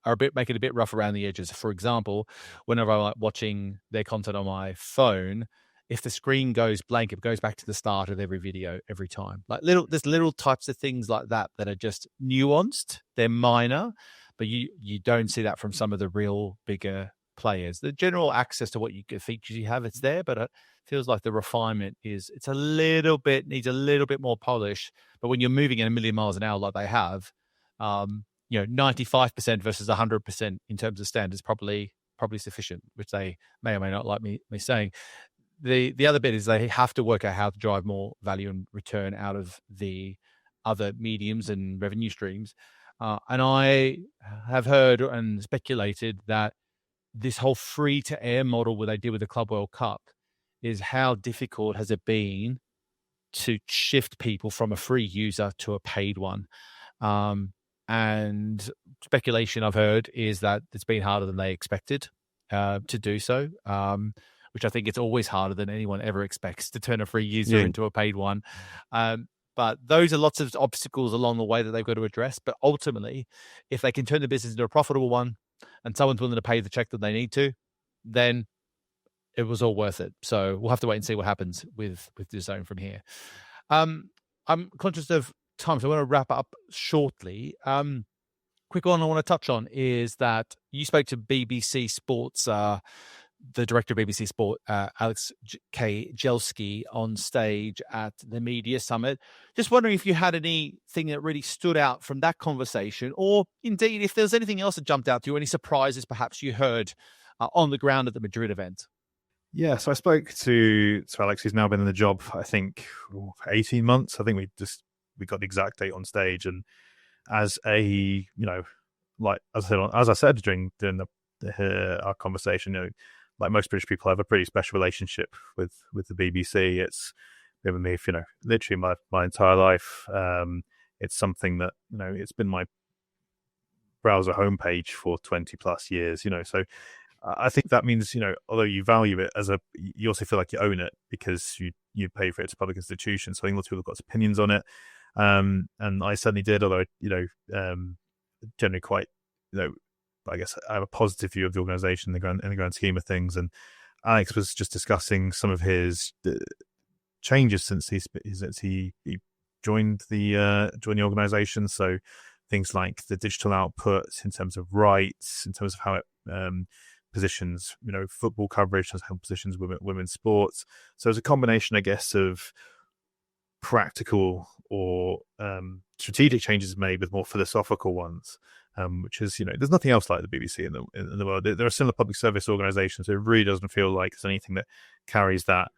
are make it a bit rough around the edges. For example, whenever I'm watching their content on my phone, if the screen goes blank, it goes back to the start of every video every time. There's little types of things like that are just nuanced. They're minor, but you don't see that from some of the real bigger players. The general access to what features you have, it's there, but it feels like the refinement needs a little bit more polish. But when you're moving at 1 million miles an hour like they have, 95% versus 100% in terms of standards probably sufficient, which they may or may not like me saying. The other bit is they have to work out how to drive more value and return out of the other mediums and revenue streams. And I have heard and speculated that this whole free-to-air model where they did with the Club World Cup is how difficult has it been to shift people from a free user to a paid one. And speculation I've heard is that it's been harder than they expected to do so, which I think it's always harder than anyone ever expects to turn a free user into a paid one. But those are lots of obstacles along the way that they've got to address. But ultimately, if they can turn the business into a profitable one and someone's willing to pay the check that they need to, then it was all worth it. So we'll have to wait and see what happens with DAZN from here. I'm conscious of time, so I want to wrap up shortly. Quick one I want to touch on is that you spoke to BBC Sports, the director of BBC Sport, Alex K. Jelski, on stage at the Media Summit. Just wondering if you had anything that really stood out from that conversation, or indeed if there's anything else that jumped out to you, any surprises perhaps you heard on the ground at the Madrid event. Yeah, so I spoke to Alex, who's now been in the job, I think, for 18 months. I think we got the exact date on stage, and as I said during our conversation, like most British people, I have a pretty special relationship with the BBC. It's been with me for literally my entire life. It's something that it's been my browser homepage for 20 plus years. So I think that means although you value it you also feel like you own it because you pay for it. It's a public institution, so I think lots of people have got opinions on it. And I certainly did, although generally quite I guess I have a positive view of the organisation in the grand scheme of things. And Alex was just discussing some of his changes since he joined the organisation. So things like the digital output in terms of rights, in terms of how it positions football coverage, how it positions women's sports. So it's a combination, I guess, of practical or strategic changes made with more philosophical ones. which is, there's nothing else like the BBC in the world. There are similar public service organisations. So it really doesn't feel like there's anything that carries that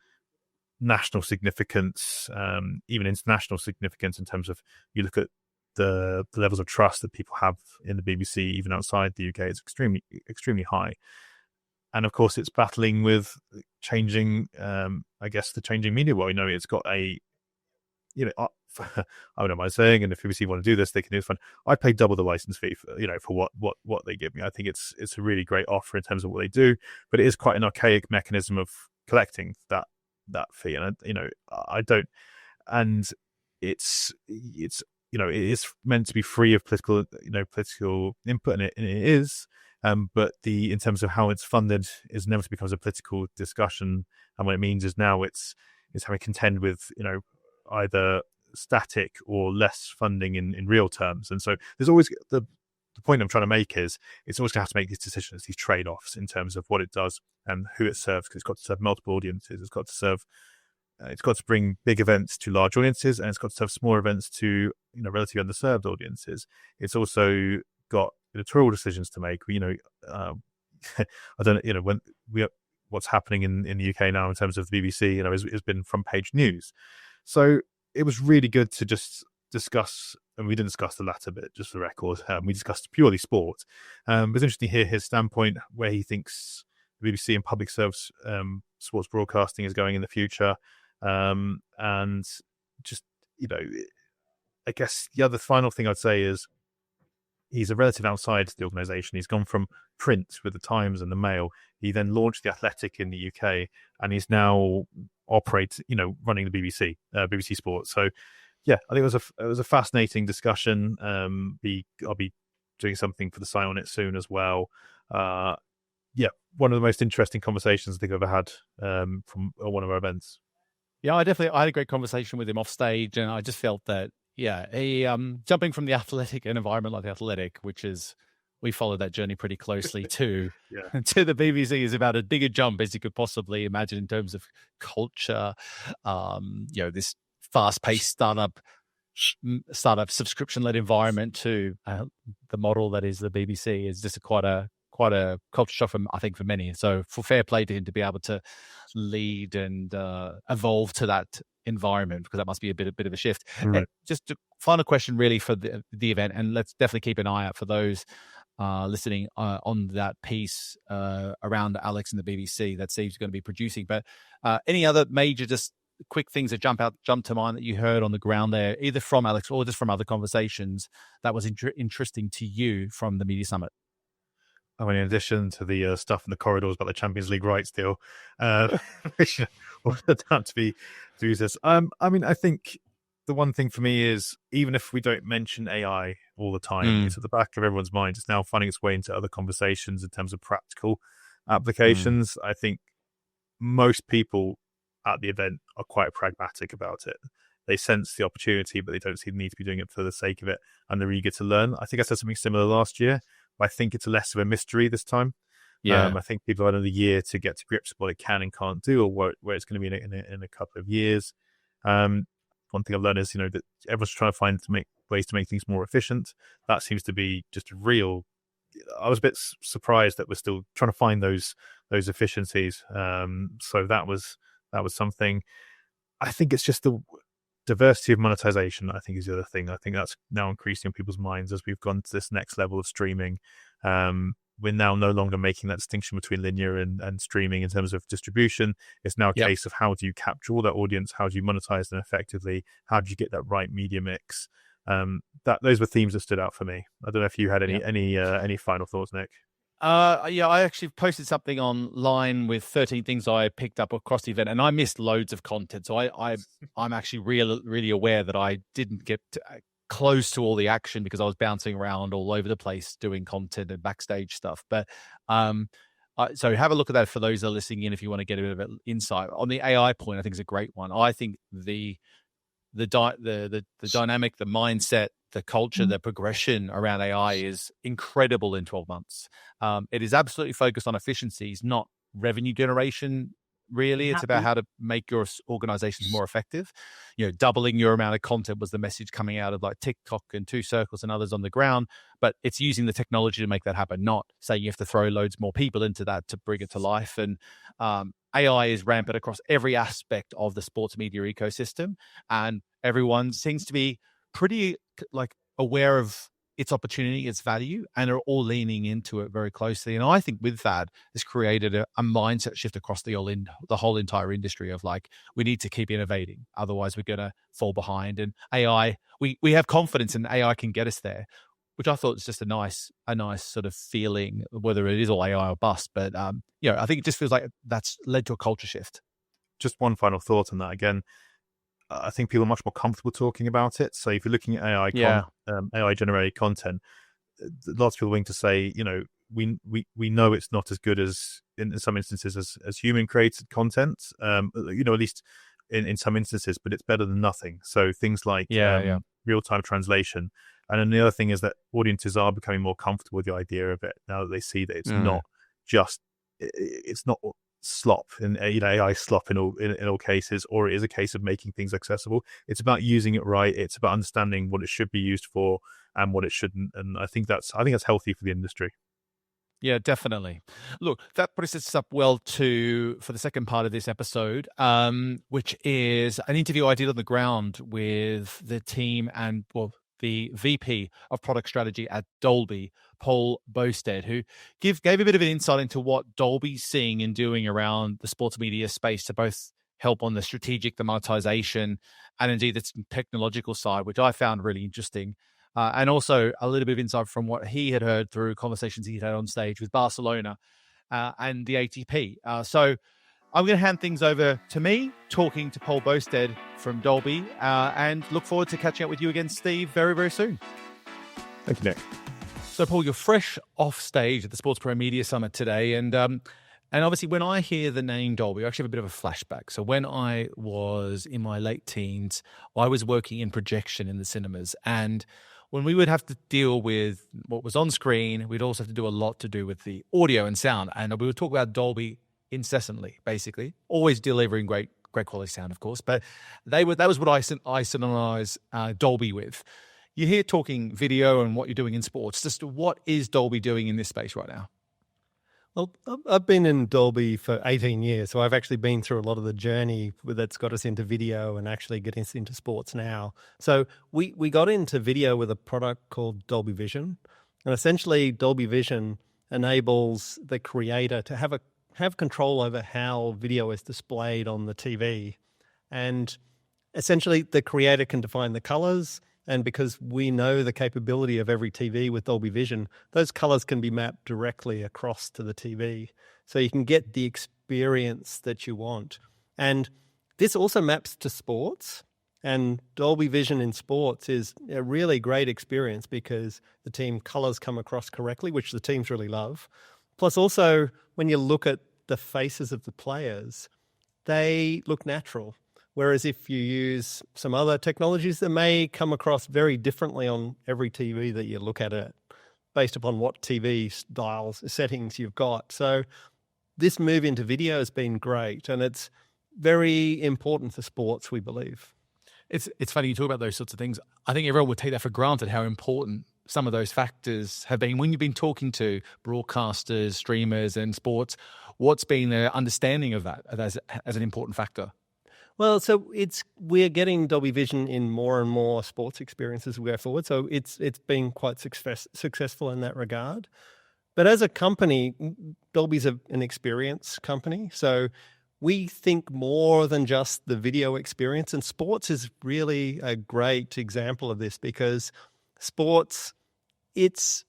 national significance, even international significance, in terms of, you look at the levels of trust that people have in the BBC, even outside the UK, it's extremely high. And of course, it's battling with changing, the changing media world. It's got I don't mind saying, and if BBC want to do this, they can do it fun. I pay double the license fee for what they give me. I think it's a really great offer in terms of what they do, but it is quite an archaic mechanism of collecting that fee, and I don't, and it is meant to be free of political input, and it is. But in terms of how it's funded, is never becomes a political discussion, and what it means is now it's having to contend with either static or less funding in real terms. And so there's always the point I'm trying to make is it's always going to have to make these decisions, these trade-offs in terms of what it does and who it serves, because it's got to serve multiple audiences. It's got to bring big events to large audiences, and it's got to serve small events to relatively underserved audiences. It's also got editorial decisions to make. I don't know, when what's happening in the UK now in terms of the BBC, has been front page news. So it was really good to just discuss, and we didn't discuss the latter bit, just for the record. We discussed purely sport. It was interesting to hear his standpoint, where he thinks the BBC and public service sports broadcasting is going in the future. And just, I guess the other final thing I'd say is he's a relative outside the organisation. He's gone from print with the Times and the Mail. He then launched the Athletic in the UK, and he's now running the BBC Sports. So, yeah, I think it was a fascinating discussion. I'll be doing something for the site on it soon as well. One of the most interesting conversations I think I've ever had from one of our events. Yeah, I had a great conversation with him off stage, and I just felt that, he jumping from the Athletic, an environment like the Athletic, which is, we followed that journey pretty closely too, to the BBC is about as big a jump as you could possibly imagine in terms of culture. This fast-paced startup subscription-led environment to the model that is the BBC is just quite a culture shock for many. So for fair play to him to be able to lead and evolve to that environment, because that must be a bit of a shift. Right. Just a final question really for the event, and let's definitely keep an eye out for those listening on that piece around Alex and the BBC that Steve's going to be producing. But any other major just quick things that jump to mind that you heard on the ground there, either from Alex or just from other conversations that was interesting to you from the Media Summit? I mean, in addition to the stuff in the corridors about the Champions League rights deal, which turned out to be useless. I think the one thing for me is, even if we don't mention AI all the time, it's at the back of everyone's mind. It's now finding its way into other conversations in terms of practical applications. I think most people at the event are quite pragmatic about it. They sense the opportunity, but they don't see the need to be doing it for the sake of it, and they're eager to learn. I think I said something similar last year. I think it's less of a mystery this time. I think people have another year to get to grips with what it can and can't do, or where it's going to be in a couple of years. One thing I've learned is, that everyone's trying to find ways to make things more efficient. That seems to be just a real. I was a bit surprised that we're still trying to find those efficiencies. So that was something. I think it's just the diversity of monetization, I think, is the other thing. I think that's now increasing in people's minds as we've gone to this next level of streaming. We're now no longer making that distinction between linear and streaming in terms of distribution. It's now a case of, how do you capture all that audience? How do you monetize them effectively? How do you get that right media mix? Those were themes that stood out for me. I don't know if you had any final thoughts, Nick. I actually posted something online with 13 things I picked up across the event, and I missed loads of content. So I'm actually really aware that I didn't get close to all the action because I was bouncing around all over the place doing content and backstage stuff. But so have a look at that for those that are listening in if you want to get a bit of an insight. On the AI point, I think is a great one. I think the dynamic, the mindset, the culture, the progression around AI is incredible in 12 months. It is absolutely focused on efficiencies, not revenue generation really. It's about how to make your organizations more effective. Doubling your amount of content was the message coming out of like TikTok and Two Circles and others on the ground. But it's using the technology to make that happen, not saying you have to throw loads more people into that to bring it to life. And AI is rampant across every aspect of the sports media ecosystem. And everyone seems to be pretty like aware of its opportunity, its value, and are all leaning into it very closely. And I think with that, it's created a mindset shift across the whole entire industry of like, we need to keep innovating. Otherwise, we're going to fall behind. And AI, we have confidence in AI can get us there, which I thought was just a nice sort of feeling, whether it is all AI or bust. But, I think it just feels like that's led to a culture shift. Just one final thought on that. Again, I think people are much more comfortable talking about it. So if you're looking at AI generated content, lots of people are willing to say, we know it's not as good as in some instances as human created content. At least in some instances, but it's better than nothing. So things like real time translation. And then the other thing is that audiences are becoming more comfortable with the idea of it now that they see that it's not just it's not slop and AI slop in all cases, or it is a case of making things accessible. It's about using it right. It's about understanding what it should be used for and what it shouldn't. And I think that's healthy for the industry. Yeah, definitely. Look, that puts us up well for the second part of this episode, which is an interview I did on the ground with the team and the VP of product strategy at Dolby, Paul Boustead, who gave a bit of an insight into what Dolby's seeing and doing around the sports media space to both help on the strategic, the monetization, and indeed the technological side, which I found really interesting. And also a little bit of insight from what he had heard through conversations he'd had on stage with Barcelona and the ATP. So I'm going to hand things over to me, talking to Paul Boustead from Dolby, and look forward to catching up with you again, Steve, very, very soon. Thank you, Nick. So, Paul, you're fresh off stage at the SportsPro Media Summit today, and obviously when I hear the name Dolby, I actually have a bit of a flashback. So when I was in my late teens, I was working in projection in the cinemas, and when we would have to deal with what was on screen, we'd also have to do a lot to do with the audio and sound, and we would talk about Dolby incessantly, basically, always delivering great quality sound, of course. But that was what I synonymize Dolby with. You're here talking video and what you're doing in sports. Just what is Dolby doing in this space right now? Well, I've been in Dolby for 18 years, so I've actually been through a lot of the journey that's got us into video and actually getting us into sports now. So we got into video with a product called Dolby Vision, and essentially Dolby Vision enables the creator to have control over how video is displayed on the TV. And essentially the creator can define the colors, and because we know the capability of every TV with Dolby Vision, those colors can be mapped directly across to the TV. So you can get the experience that you want. And this also maps to sports. And Dolby Vision in sports is a really great experience because the team colors come across correctly, which the teams really love. Plus also, when you look at the faces of the players, they look natural. Whereas if you use some other technologies, they may come across very differently on every TV that you look at it, based upon what TV dials, settings you've got. So this move into video has been great, and it's very important for sports, we believe. It's funny you talk about those sorts of things. I think everyone would take that for granted, how important some of those factors have been. When you've been talking to broadcasters, streamers, and sports, what's been their understanding of that as an important factor? Well, so we're getting Dolby Vision in more and more sports experiences as we go forward. So it's been quite successful in that regard. But as a company, Dolby's an experience company. So we think more than just the video experience. And sports is really a great example of this because sports, it's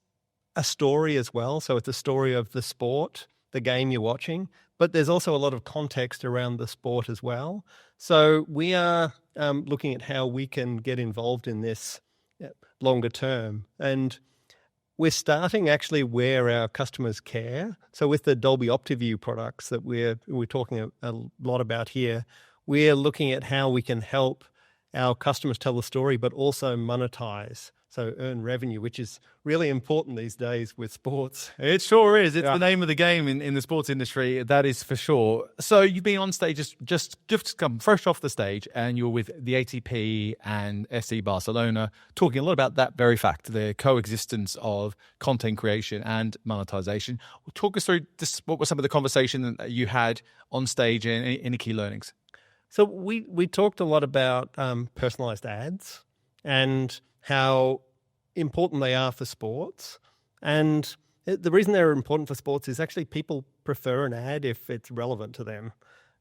a story as well. So it's a story of the sport, the game you're watching, but there's also a lot of context around the sport as well. So we are looking at how we can get involved in this longer term. And we're starting actually where our customers care. So with the Dolby OptiView products that we're talking a lot about here, we're looking at how we can help our customers tell the story, but also monetize. So earn revenue, which is really important these days with sports. It sure is. It's the name of the game in the sports industry. That is for sure. So you've been on stage just come fresh off the stage, and you're with the ATP and FC Barcelona, talking a lot about that very fact, the coexistence of content creation and monetization. Talk us through this. What were some of the conversation that you had on stage and any key learnings? So we talked a lot about personalized ads and how important they are for sports. And the reason they're important for sports is actually people prefer an ad if it's relevant to them.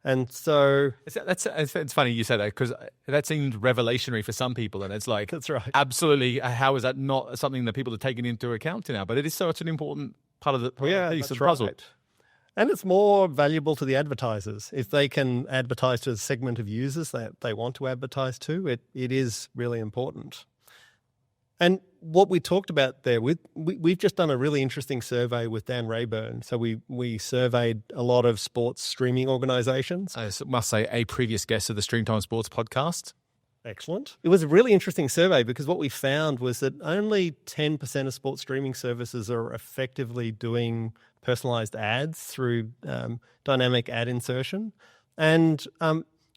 And so it's funny you said that, because that seemed revelationary for some people, and it's like, that's right. Absolutely, how is that not something that people are taking into account now? But it is such an important part of the piece of the puzzle. Right. And it's more valuable to the advertisers if they can advertise to a segment of users that they want to advertise to. It is really important. And what we talked about there, we've just done a really interesting survey with Dan Rayburn. So we surveyed a lot of sports streaming organizations. I must say, a previous guest of the StreamTime Sports podcast. Excellent. It was a really interesting survey because what we found was that only 10% of sports streaming services are effectively doing personalized ads through dynamic ad insertion. And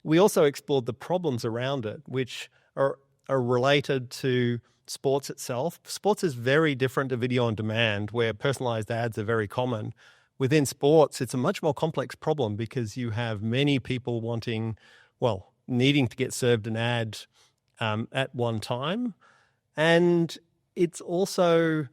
we also explored the problems around it, which are related to sports itself. Sports is very different to video on demand, where personalized ads are very common. Within sports, it's a much more complex problem because you have many people needing to get served an ad at one time. And it's also,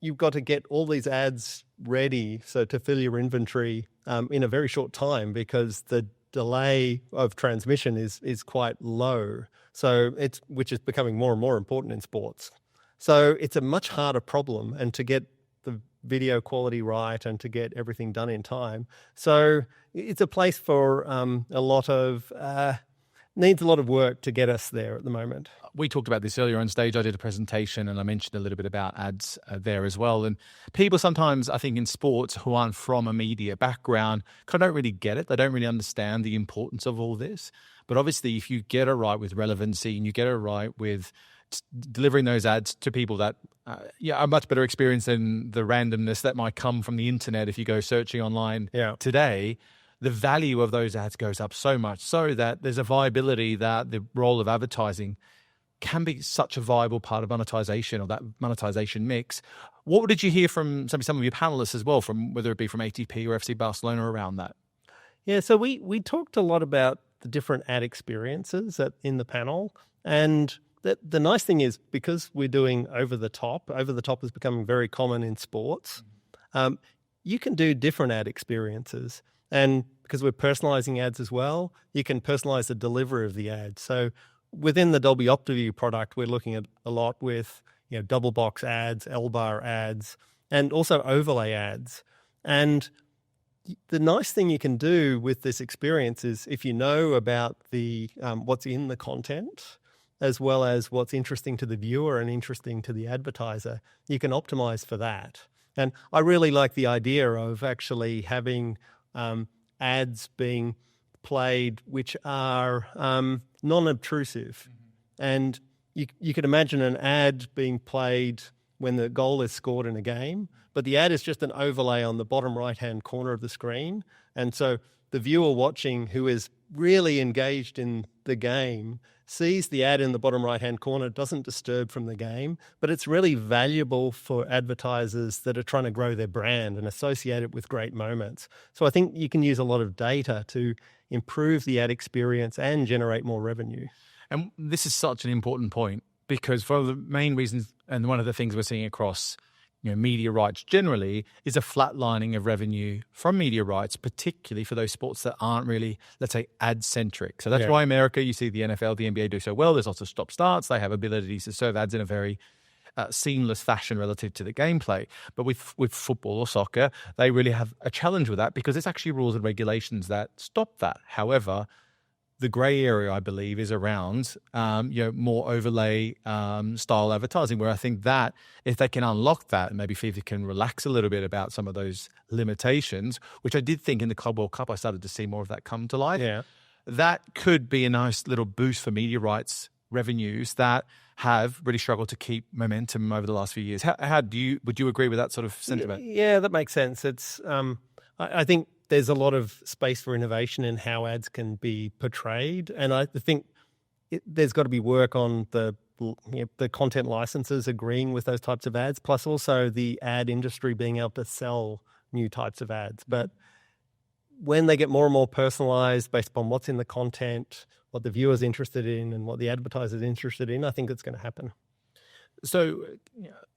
you've got to get all these ads ready to fill your inventory in a very short time, because the delay of transmission is quite low. So which is becoming more and more important in sports. So it's a much harder problem, and to get the video quality right and to get everything done in time. So it's a place for needs a lot of work to get us there at the moment. We talked about this earlier on stage. I did a presentation and I mentioned a little bit about ads there as well. And people sometimes, I think, in sports who aren't from a media background kind of don't really get it. They don't really understand the importance of all this. But obviously, if you get it right with relevancy and you get it right with delivering those ads to people that are much better experience than the randomness that might come from the internet if you go searching online today, the value of those ads goes up so much so that there's a viability that the role of advertising can be such a viable part of monetization, or that monetization mix. What did you hear from some of your panelists as well, from whether it be from ATP or FC Barcelona around that? Yeah, so we talked a lot about the different ad experiences in the panel. And the nice thing is, because we're doing over the top is becoming very common in sports, you can do different ad experiences. And because we're personalizing ads as well, you can personalize the delivery of the ad. So within the Dolby OptiView product, we're looking at a lot with double box ads, L-bar ads, and also overlay ads. And the nice thing you can do with this experience is, if you know about the what's in the content, as well as what's interesting to the viewer and interesting to the advertiser, you can optimize for that. And I really like the idea of actually having ads being played which are non-obtrusive. Mm-hmm. And you could imagine an ad being played when the goal is scored in a game, but the ad is just an overlay on the bottom right-hand corner of the screen. And so the viewer watching, who is really engaged in the game, sees the ad in the bottom right-hand corner, doesn't disturb from the game, but it's really valuable for advertisers that are trying to grow their brand and associate it with great moments. So I think you can use a lot of data to improve the ad experience and generate more revenue. And this is such an important point, because for the main reasons, and one of the things we're seeing across media rights generally, is a flatlining of revenue from media rights, particularly for those sports that aren't really, let's say, ad-centric. So that's why America, you see the NFL, the NBA do so well. There's lots of stop-starts. They have abilities to serve ads in a very seamless fashion relative to the gameplay. But with football or soccer, they really have a challenge with that, because it's actually rules and regulations that stop that. However, the grey area, I believe, is around more overlay style advertising, where I think that if they can unlock that and maybe FIFA can relax a little bit about some of those limitations, which I did think in the Club World Cup I started to see more of that come to life. Yeah. That could be a nice little boost for media rights revenues that have really struggled to keep momentum over the last few years. Would you agree with that sort of sentiment? Yeah, that makes sense. It's I think there's a lot of space for innovation in how ads can be portrayed, and I think there's got to be work on the content licenses agreeing with those types of ads, plus also the ad industry being able to sell new types of ads. But when they get more and more personalized based upon what's in the content, what the viewer's interested in, and what the advertiser's interested in, I think it's going to happen. So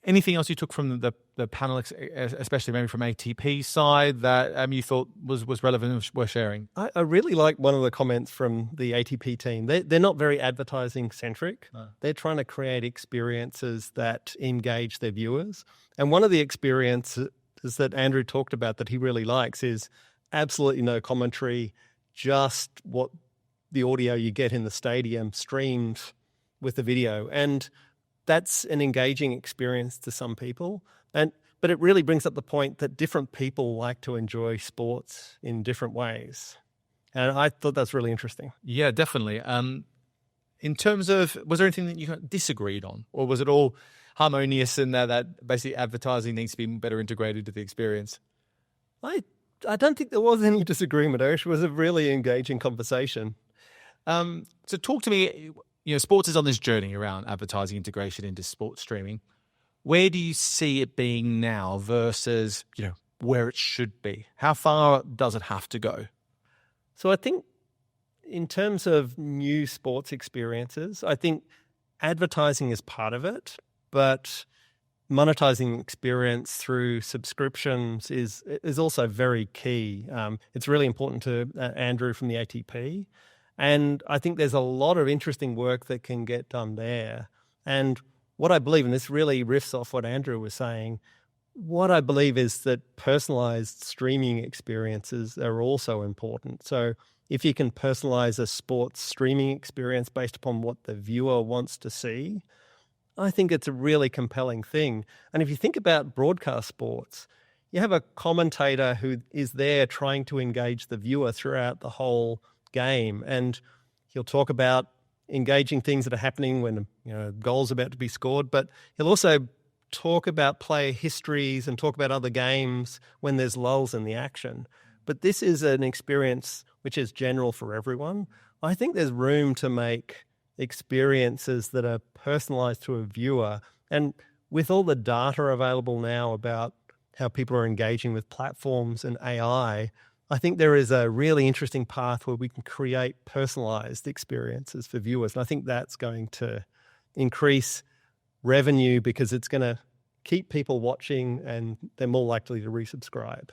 anything else you took from the panel, especially maybe from ATP's side, that you thought was relevant and worth sharing? I really like one of the comments from the ATP team. They're not very advertising-centric. No. They're trying to create experiences that engage their viewers. And one of the experiences that Andrew talked about that he really likes is absolutely no commentary, just what the audio you get in the stadium streamed with the video. And that's an engaging experience to some people. But it really brings up the point that different people like to enjoy sports in different ways. And I thought that's really interesting. Yeah, definitely. In terms of, was there anything that you disagreed on? Or was it all harmonious in that basically advertising needs to be better integrated to the experience? I don't think there was any disagreement. It was a really engaging conversation. So talk to me, sports is on this journey around advertising integration into sports streaming. Where do you see it being now versus, where it should be? How far does it have to go? So I think in terms of new sports experiences, I think advertising is part of it, but monetizing experience through subscriptions is also very key. It's really important to Andrew from the ATP. And I think there's a lot of interesting work that can get done there. And what I believe, and this really riffs off what Andrew was saying, what I believe is that personalized streaming experiences are also important. So if you can personalize a sports streaming experience based upon what the viewer wants to see, I think it's a really compelling thing. And if you think about broadcast sports, you have a commentator who is there trying to engage the viewer throughout the whole game, and he'll talk about engaging things that are happening when goals are about to be scored, but he'll also talk about player histories and talk about other games when there's lulls in the action. But this is an experience which is general for everyone. I think there's room to make experiences that are personalized to a viewer, and with all the data available now about how people are engaging with platforms and AI, I think there is a really interesting path where we can create personalized experiences for viewers. And I think that's going to increase revenue because it's going to keep people watching and they're more likely to resubscribe.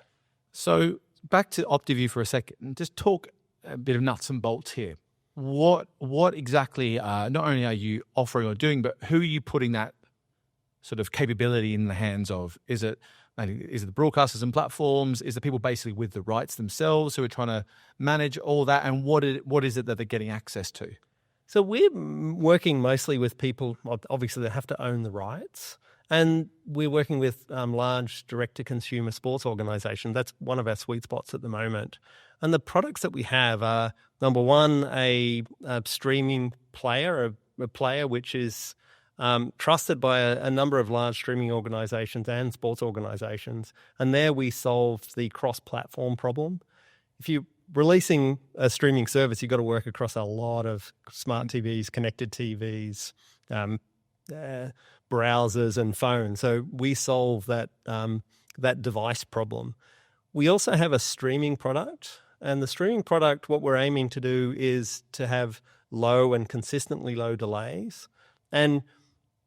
So back to OptiView for a second, just talk a bit of nuts and bolts here. What exactly, not only are you offering or doing, but who are you putting that sort of capability in the hands of? Is it the broadcasters and platforms? Is the people basically with the rights themselves who are trying to manage all that? And what is it that they're getting access to? So we're working mostly with people, obviously, that have to own the rights. And we're working with large direct-to-consumer sports organizations. That's one of our sweet spots at the moment. And the products that we have are, number one, a streaming player, a player which is trusted by a number of large streaming organizations and sports organizations. And there we solve the cross-platform problem. If you're releasing a streaming service, you've got to work across a lot of smart TVs, connected TVs, browsers and phones. So we solve that device problem. We also have a streaming product. And the streaming product, what we're aiming to do is to have low and consistently low delays. And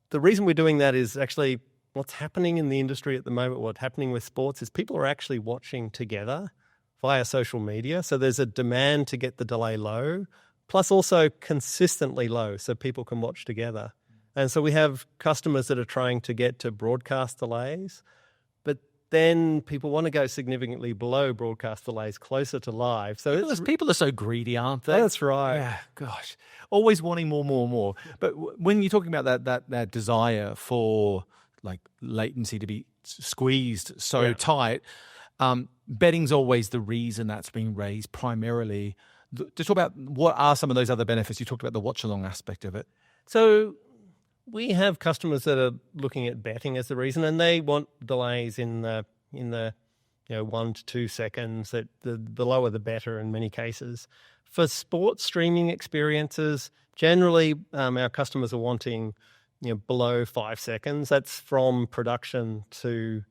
the reason we're doing that is actually what's happening in the industry at the moment, what's happening with sports is people are actually watching together via social media. So there's a demand to get the delay low, plus also consistently low so people can watch together. And so we have customers that are trying to get to broadcast delays, but then people want to go significantly below broadcast delays, closer to live. So people are so greedy, aren't they? That's right. Yeah, gosh, always wanting more. But when you're talking about that desire for like latency to be squeezed so tight, betting's always the reason that's being raised primarily. To talk about what are some of those other benefits? You talked about the watch along aspect of it. So we have customers that are looking at betting as the reason, and they want delays in the 1 to 2 seconds. That the lower the better in many cases. For sports streaming experiences, generally our customers are wanting below 5 seconds. That's from production to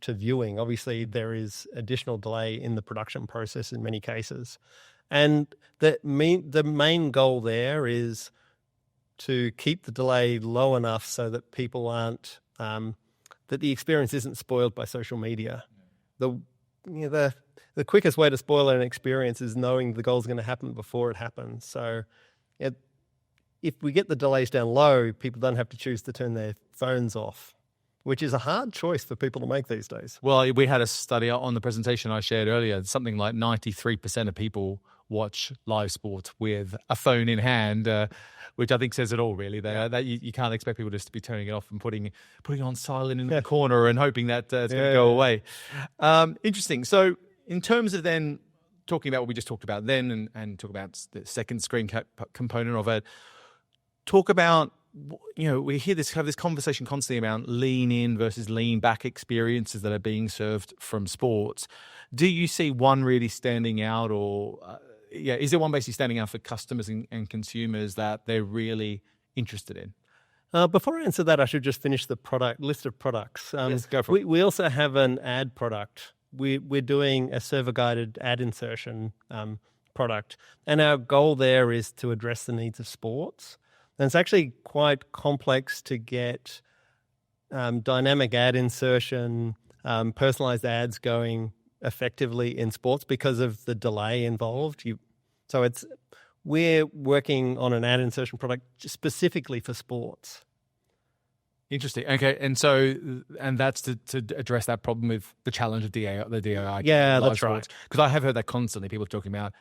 viewing. Obviously, there is additional delay in the production process in many cases, and the main goal there is to keep the delay low enough so that people aren't that the experience isn't spoiled by social media. The quickest way to spoil an experience is knowing the goal is going to happen before it happens. So if we get the delays down low, people don't have to choose to turn their phones off, which is a hard choice for people to make these days. Well, we had a study on the presentation I shared earlier. Something like 93% of people watch live sport with a phone in hand, which I think says it all, really. That you can't expect people just to be turning it off and putting it on silent in the corner and hoping that it's going to go away. Interesting. So in terms of then talking about what we just talked about then and talk about the second screen component of it, talk about, we have this conversation constantly about lean in versus lean back experiences that are being served from sports. Do you see one really standing out, or is there one basically standing out for customers and consumers that they're really interested in? Before I answer that, I should just finish the product list of products. Yes, go for it. We also have an ad product. We're doing a server-guided ad insertion product, and our goal there is to address the needs of sports. And it's actually quite complex to get dynamic ad insertion, personalized ads going effectively in sports because of the delay involved. We're working on an ad insertion product specifically for sports. Interesting. Okay, and that's to address that problem with the challenge of the DAI. Yeah, that's right. Because I have heard that constantly. People talking about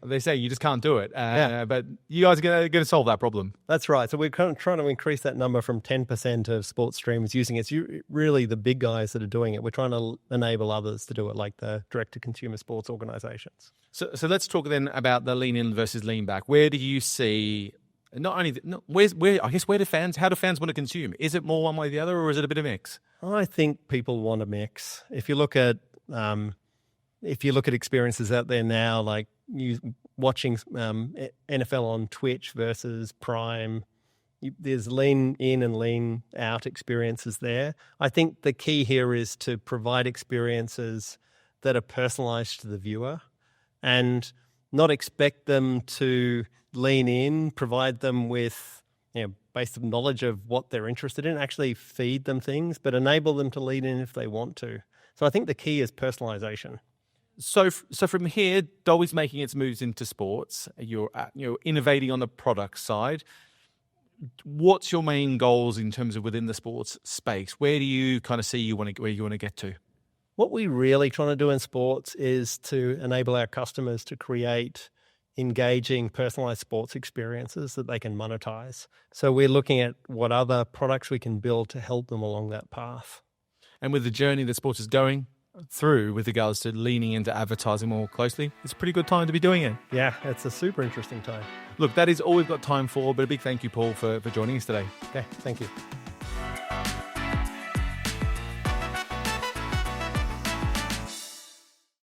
they say you just can't do it. But you guys are going to solve that problem. That's right. So we're kind of trying to increase that number from 10% of sports streamers using it. It's really the big guys that are doing it. We're trying to enable others to do it, like the direct-to-consumer sports organizations. So let's talk then about the lean in versus lean back. Where do you see how do fans want to consume? Is it more one way or the other, or is it a bit of a mix? I think people want a mix. If you look at experiences out there now, like watching NFL on Twitch versus Prime, there's lean in and lean out experiences there. I think the key here is to provide experiences that are personalized to the viewer and not expect them to lean in, provide them with basic knowledge of what they're interested in, actually feed them things, but enable them to lean in if they want to. So I think the key is personalization. So from here, Dolby's making its moves into sports. You're innovating on the product side. What's your main goals in terms of within the sports space? Where do you kind of see where you want to get to? What we're really trying to do in sports is to enable our customers to create engaging, personalized sports experiences that they can monetize. So we're looking at what other products we can build to help them along that path. And with the journey that sports is going through with regards to leaning into advertising more closely, it's a pretty good time to be doing it. Yeah, it's a super interesting time. Look, that is all we've got time for, but a big thank you, Paul, for joining us today. Okay, thank you.